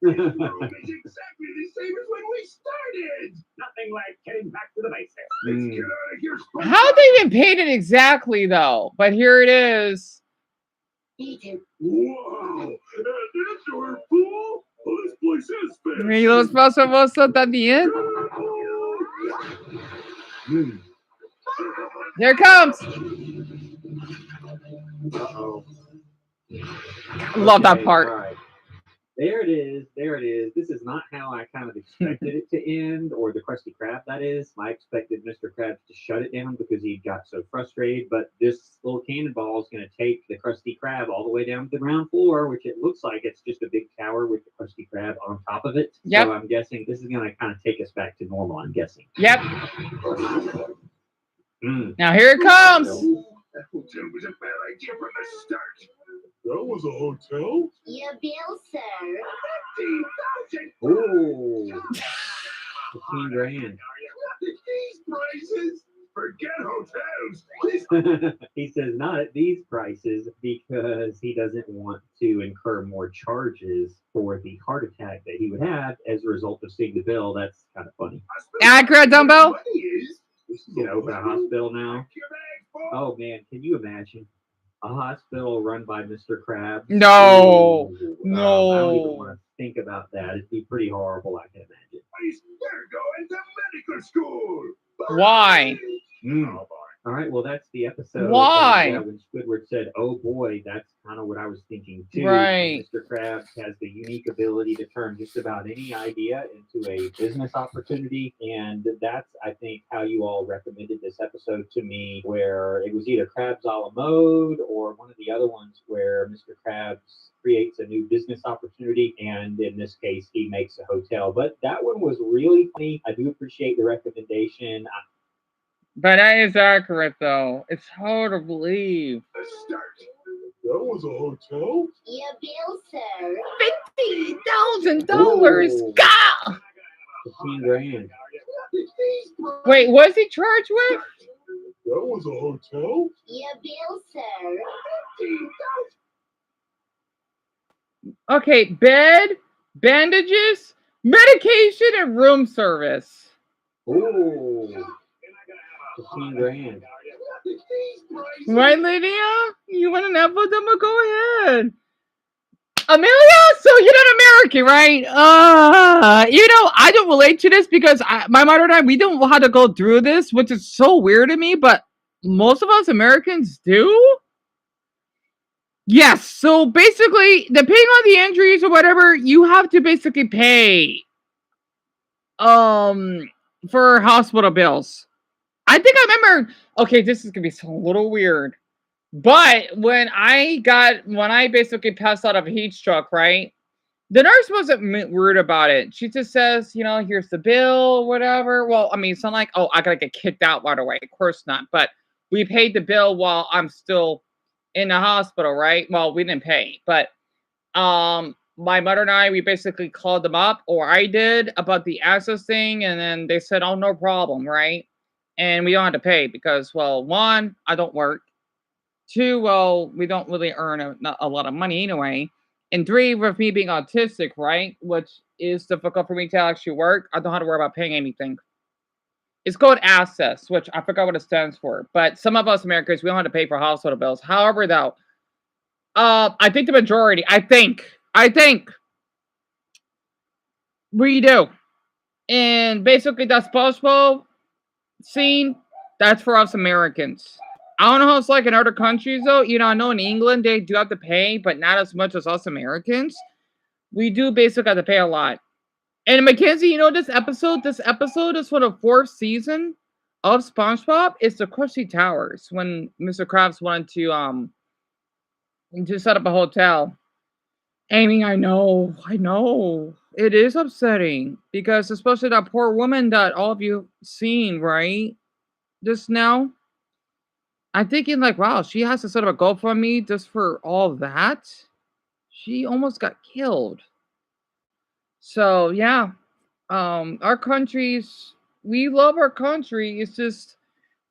It's exactly the same as when we started. Nothing like getting back to the basics. Let's get out of here. How they even paint it exactly though? But here it is. Whoa! That's our pool. Oh, this place is fancy. ¿Y los pasos también? There it comes. Uh-oh. Love that part. Right. There it is. There it is. This is not how I kind of expected it to end, or the Krusty Krab, that is. I expected Mr. Krabs to shut it down because he got so frustrated, but this little cannonball is going to take the Krusty Krab all the way down to the ground floor, which it looks like it's just a big tower with the Krusty Krab on top of it. Yep. So I'm guessing this is going to kind of take us back to normal, I'm guessing. Yep. Now here it comes. That hotel was a bad idea from the start. That was a hotel? Your bill, sir. 15,000! Ooh, 15 grand. These prices? Forget hotels. He says not at these prices because he doesn't want to incur more charges for the heart attack that he would have as a result of seeing the bill. That's kind of funny. Accurate, Dumbo? You know, open a hospital now. Oh man, can you imagine a hospital run by Mr. Krabs? No. Ooh, No. I don't even want to think about that. It'd be pretty horrible, I can imagine. We're going to medical school. Why? Mm. All right, well, that's the episode. Why? Yeah, when Squidward said, "Oh boy," that's kind of what I was thinking too. Right. Mr. Krabs has the unique ability to turn just about any idea into a business opportunity, and that's, I think, how you all recommended this episode to me, where it was either Krabs a la mode or one of the other ones where Mr. Krabs creates a new business opportunity, and in this case, he makes a hotel. But that one was really funny. I do appreciate the recommendation. But that is accurate, though. It's hard to believe. Let's start. That was a hotel? Your bill, sir. $50,000. Ooh. God! 15 grand. Wait, what's he charged with? That was a hotel? Your bill, sir. 15,000. Okay, bed, bandages, medication, and room service. Ooh. 15 grand. Right, Lydia? You want an apple? Dumbo? Go ahead. Amelia? So you're not American, right? I don't relate to this because my mother and I, we don't know how to go through this, which is so weird to me, but most of us Americans do. Yes, so basically, depending on the injuries or whatever, you have to basically pay for hospital bills. I think I remember, okay, this is gonna be a little weird. But when I basically passed out of a heat stroke, right? The nurse wasn't weird about it. She just says, here's the bill, whatever. Well, I mean, it's not like, oh, I gotta get kicked out right away. Of course not. But we paid the bill while I'm still in the hospital, right? Well, we didn't pay, but my mother and I, we basically called them up, or I did, about the access thing, and then they said, oh, no problem, right? And we don't have to pay because, well, one, I don't work. Two, well, we don't really earn a lot of money anyway. And three, with me being autistic, right, which is difficult for me to actually work, I don't have to worry about paying anything. It's called access, which I forgot what it stands for. But some of us Americans, we don't have to pay for hospital bills. However, though, I think the majority, I think we do. And basically, that SpongeBob scene, that's for us Americans. I don't know how it's like in other countries, though. I know in England, they do have to pay, but not as much as us Americans. We do basically have to pay a lot. And Mackenzie, this episode is for the 4th season of SpongeBob. It's the Krusty Towers, when Mr. Krabs wanted to set up a hotel. Amy, I know. It is upsetting because especially that poor woman that all of you seen, right? Just now. I'm thinking like, wow, she has to set up a GoFundMe just for all that. She almost got killed. So yeah, our countries, we love our country. It's just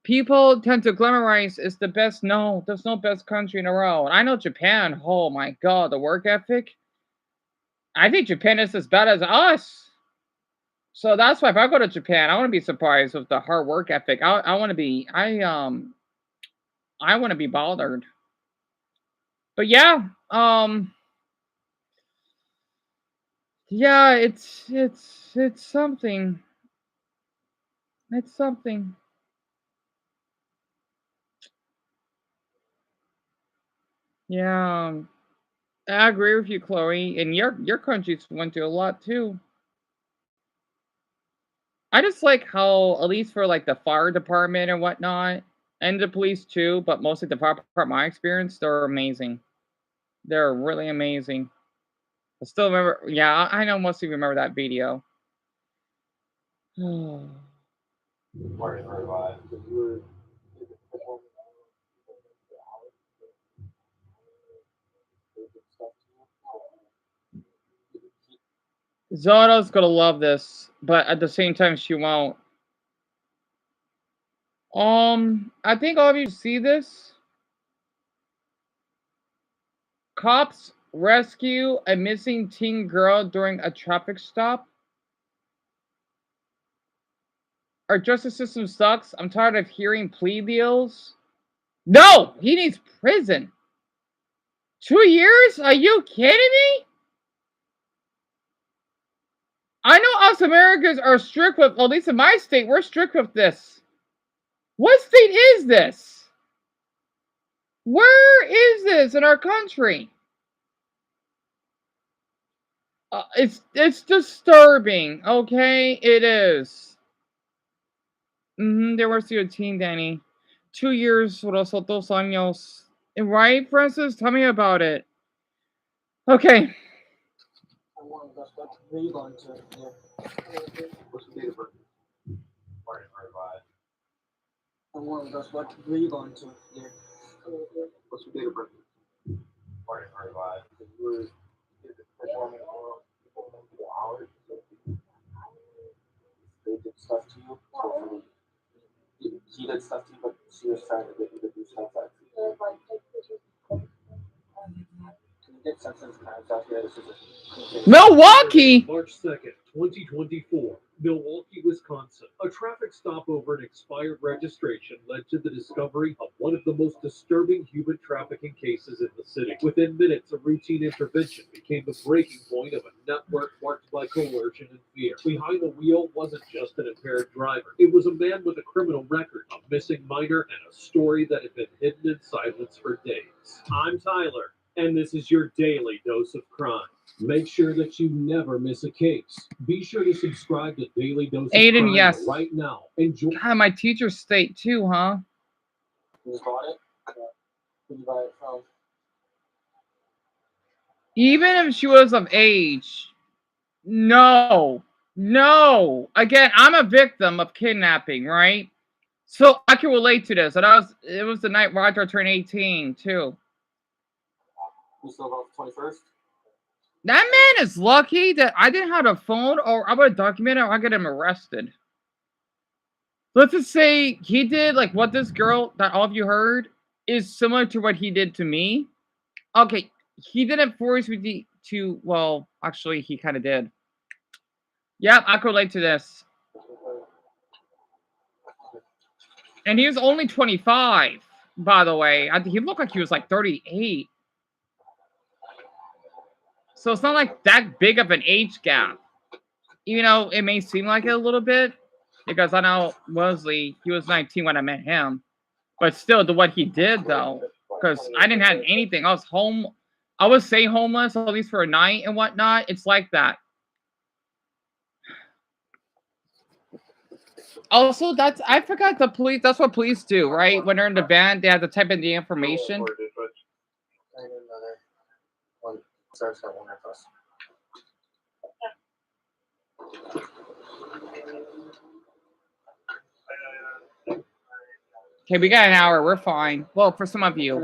people tend to glamorize it's the best. No, there's no best country in a row. And I know Japan. Oh my God, the work ethic. I think Japan is as bad as us. So that's why if I go to Japan, I want to be surprised with the hard work ethic. I want to be bothered. But yeah, yeah, it's something. It's something. Yeah, I agree with you, Chloe. And your country's went through a lot too. I just like how, at least for like the fire department and whatnot, and the police too, but mostly the fire department, my experience, they're amazing. They're really amazing. I still remember. Yeah, I know most of you remember that video. Zora's gonna love this, but at the same time, she won't. I think all of you see this. Cops rescue a missing teen girl during a traffic stop. Our justice system sucks. I'm tired of hearing plea deals. No, he needs prison. 2 years? Are you kidding me? I know us Americans are strict with, well, at least in my state, we're strict with this. What state is this? Where is this in our country? It's disturbing, okay? It is. They were still a teen, Danny. 2 years, dos años. Right, Francis? Tell me about it. Okay. What's the date of birth? What were you going to? Yeah. What's your date of birth? You were performing for hours. They did stuff to you. So he did stuff to you, but she was trying to get you to do stuff that. Can you get Simpsons times out here? This is Milwaukee. March 2nd, 2024, Milwaukee, Wisconsin. A traffic stop over an expired registration led to the discovery of one of the most disturbing human trafficking cases in the city. Within minutes, a routine intervention became the breaking point of a network marked by coercion and fear. Behind the wheel wasn't just an impaired driver. It was a man with a criminal record, a missing minor, and a story that had been hidden in silence for days. I'm Tyler, and this is your daily dose of crime. Make sure that you never miss a case. Be sure to subscribe to Daily Dose of Aiden, Crime yes. right now. Enjoy. God, my teacher state too, huh? You just bought it? Who did you buy it from? Even if she was of age. No. Again, I'm a victim of kidnapping, right? So I can relate to this. And it was the night Roger turned 18 too. You still about the 21st? That man is lucky that I didn't have a phone, or I would have documented, or I get him arrested. Let's just say he did like what this girl that all of you heard is similar to what he did to me. Okay, he didn't force me to, well, actually, he kind of did. Yep, I can relate to this. And he was only 25, by the way. He looked like he was like 38. So it's not like that big of an age gap. You know, it may seem like it a little bit, because I know Wesley, he was 19 when I met him. But still, to what he did, though, because I didn't have anything. I was home. I would say homeless, at least for a night and whatnot. It's like that. Also, I forgot the police. That's what police do, right? When they're in the van, they have to type in the information. Okay, we got an hour. We're fine. Well, for some of you.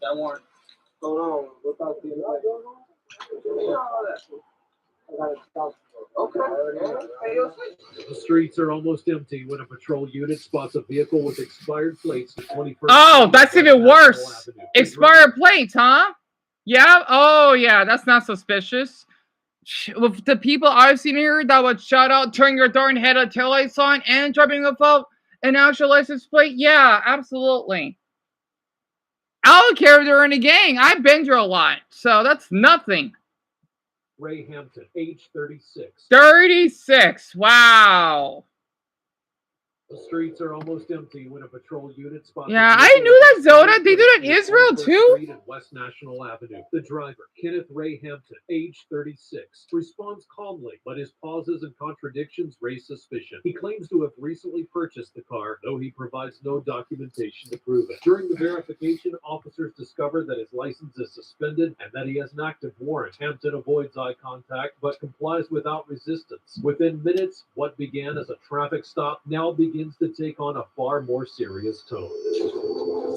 That warrant. Hold on. Without the okay. The streets are almost empty when a patrol unit spots a vehicle with expired plates to 21st. Oh, that's even worse. Expired plates, huh? Yeah. Oh, yeah. That's not suspicious. With the people I've seen here that would shout out, turn your darn head a taillights on, and driving without an actual license plate. Yeah, absolutely. I don't care if they're in a gang. I've been through a lot, so that's nothing. Ray Hampton, age 36. 36. Wow. The streets are almost empty when a patrol unit spots. Yeah, I knew that, Zoda. They do that in Israel too. Street and West National Avenue. The driver, Kenneth Ray Hampton, age 36, responds calmly, but his pauses and contradictions raise suspicion. He claims to have recently purchased the car, though he provides no documentation to prove it. During the verification, officers discover that his license is suspended and that he has an active warrant. Hampton avoids eye contact, but complies without resistance. Within minutes, what began as a traffic stop now begins to take on a far more serious tone.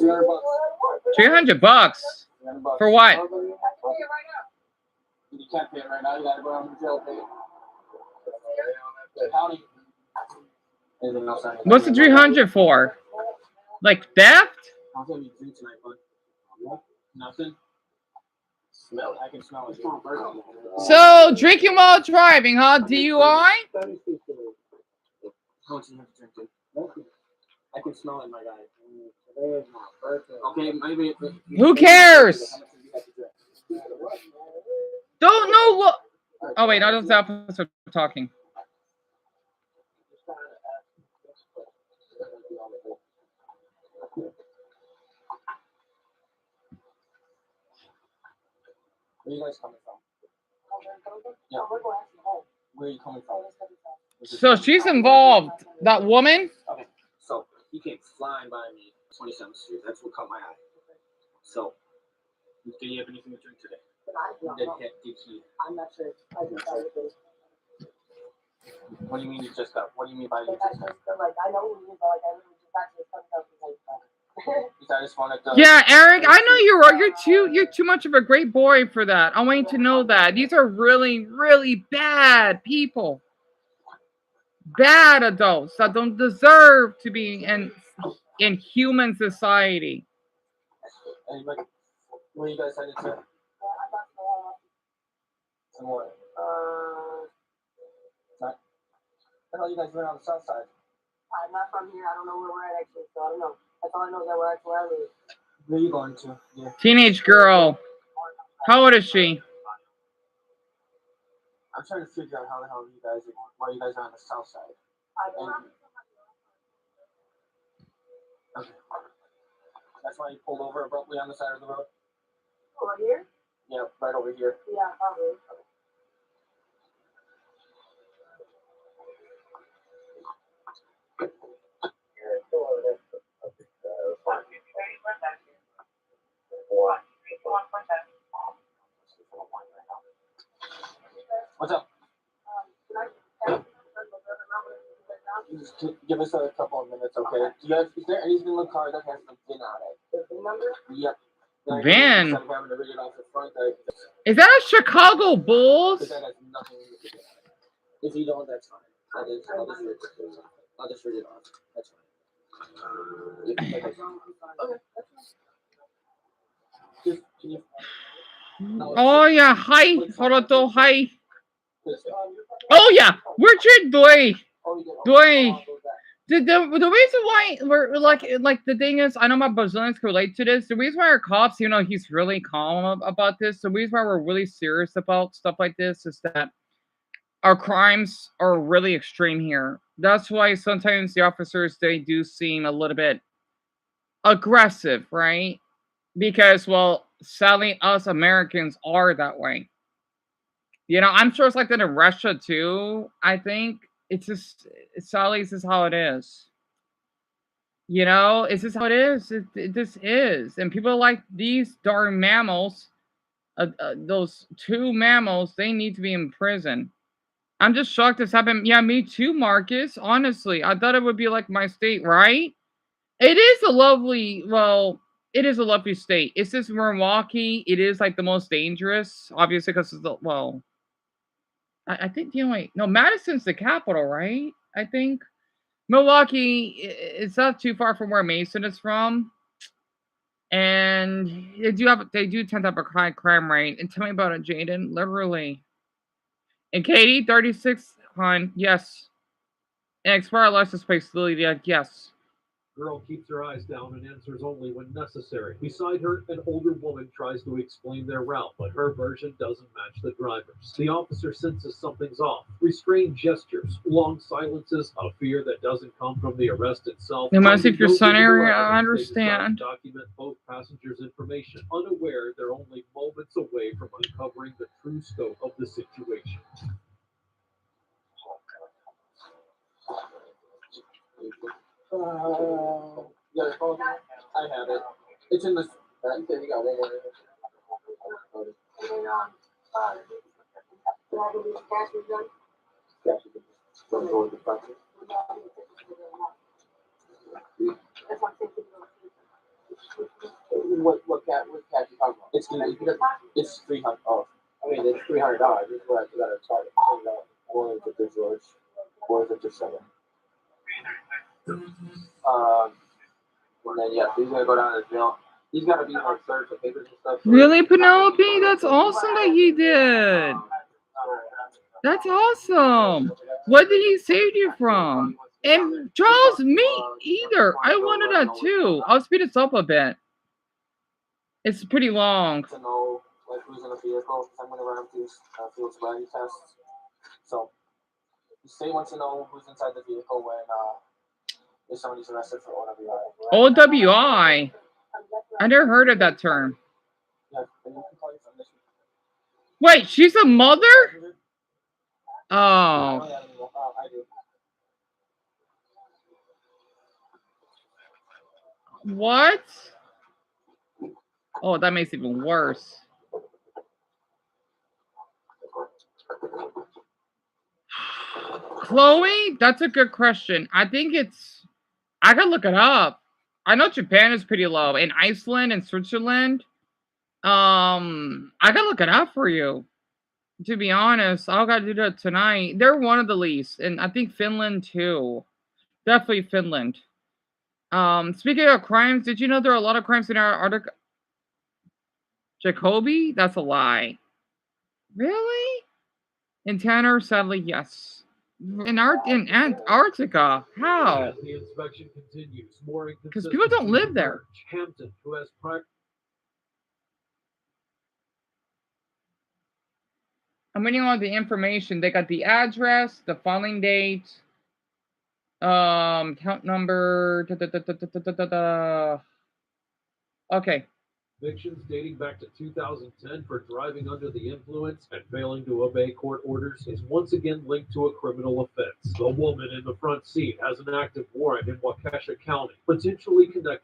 $300. 300 bucks. $300. For what? You can't pay it right now. You gotta go down to the jail, pay it. The county. Anything else? What's the 300 for? Like theft? I'm gonna be drink tonight, bud. Nothing. Smell it. I can smell it. So drinking while driving, huh? DUI? How much do you have to drink it? I can smell it, my guy. Okay, maybe. Who cares? Don't know what. Oh wait, no, that's the officer talking. Where are you guys coming from? Yeah. Where are you coming from? So she's involved. That woman? Okay, so he came flying by me, 27th Street. That's what caught my eye. So, did you have anything to drink today? Did he? I'm not sure. What do you mean you just got? What do you mean by you just got? I know who you are, I really just actually something else. I just wanted to. Yeah, Eric, I know you're too much of a great boy for that. I want you to know that. These are really, really bad people. Bad adults that don't deserve to be in human society. Anybody? Where you guys headed to? Some more. I know you guys went on the south side. I'm not from here. I don't know where we're at actually, so I don't know. That's all I know is that we're at where I live. Where are you going to? Yeah. Teenage girl. How old is she? I'm trying to figure out how the hell why you guys are on the south side. Okay. That's why you pulled over abruptly on the side of the road? Over here? Yeah, right over here. Yeah, probably. What's up? Just give us a couple of minutes, okay? Is there anything in the car that has the VIN on it? The VIN number? Yep. VIN? Instead of having to read it off the front, Is that a Chicago Bulls? that has nothing to do with it. If you don't, that's fine. I'll just read it off. That's fine. Okay, that's fine. Just, can you... Oh yeah, hi, Horoto, hi. Oh yeah, Richard Boy. The reason why we're like the thing is, I know my Brazilians can relate to this. The reason why our cops, you know, he's really calm about this. The reason why we're really serious about stuff like this is that our crimes are really extreme here. That's why sometimes the officers, they do seem a little bit aggressive, right? Because, well, sadly, us Americans are that way. You know, I'm sure it's like that in Russia too. I think it's just, sadly, this is how it is. You know, it's just how it is. It just is. And people like these darn mammals, those two mammals, they need to be in prison. I'm just shocked this happened. Yeah, me too, Marcus. Honestly, I thought it would be like my state, right? It is a lovely, well, it is a lovely state. It's just Milwaukee. It is like the most dangerous, obviously, because it's the, well, I think, you know, wait, no, Madison's the capital, right? I think Milwaukee, it's not too far from where Mason is from. And they do tend to have a high crime rate. And tell me about it, Jaden, literally. And Katie, 36, hon, yes. And expired license plate, Lily, yes. girl keeps her eyes down and answers only when necessary. Beside her, an older woman tries to explain their route, but her version doesn't match the driver's. The officer senses something's off. Restrained gestures, long silences, a fear that doesn't come from the arrest itself. You must, if your Finding no son visible area, I evidence, they decide to understand. document both passengers' information, unaware they're only moments away from uncovering the true scope of the situation. Yeah, I have it. It's in the. You said you got one more. What cat you talking about? It's 300. Oh, I mean it's $300. That's what I gotta start. One is the George. One is the 7. And then yeah, he's gonna go down to jail. He's gotta be like search for papers and stuff. So Really, Penelope? That's awesome that he did. That's awesome. What did he save you from? And Charles, me either. I wanted that too. I'll speed this up a bit. It's pretty long. To know like who's in the vehicle. I'm gonna run up these field sobriety tests. So the state wants to know who's inside the vehicle when if somebody's arrested for OWI. OWI? I never heard of that term. Yeah, and you can call your phone this week. Wait, she's a mother? Oh. I do. What? Oh, that makes it even worse. Chloe, that's a good question. I think I could look it up. I know Japan is pretty low. In Iceland and Switzerland, I could look it up for you. To be honest, I'll gotta do that tonight. They're one of the least, and I think Finland too. Definitely Finland. Speaking of crimes, did you know there are a lot of crimes in Antarctica? Jacoby? That's a lie. Really? In Tanner, sadly, yes. In Antarctica? How? As the inspection continues, more Because people don't live there. Hampton, who has I'm waiting on the information. They got the address, the filing date, count number. Okay. convictions dating back to 2010 for driving under the influence and failing to obey court orders is once again linked to a criminal offense. The woman in the front seat has an active warrant in Waukesha County, potentially connecting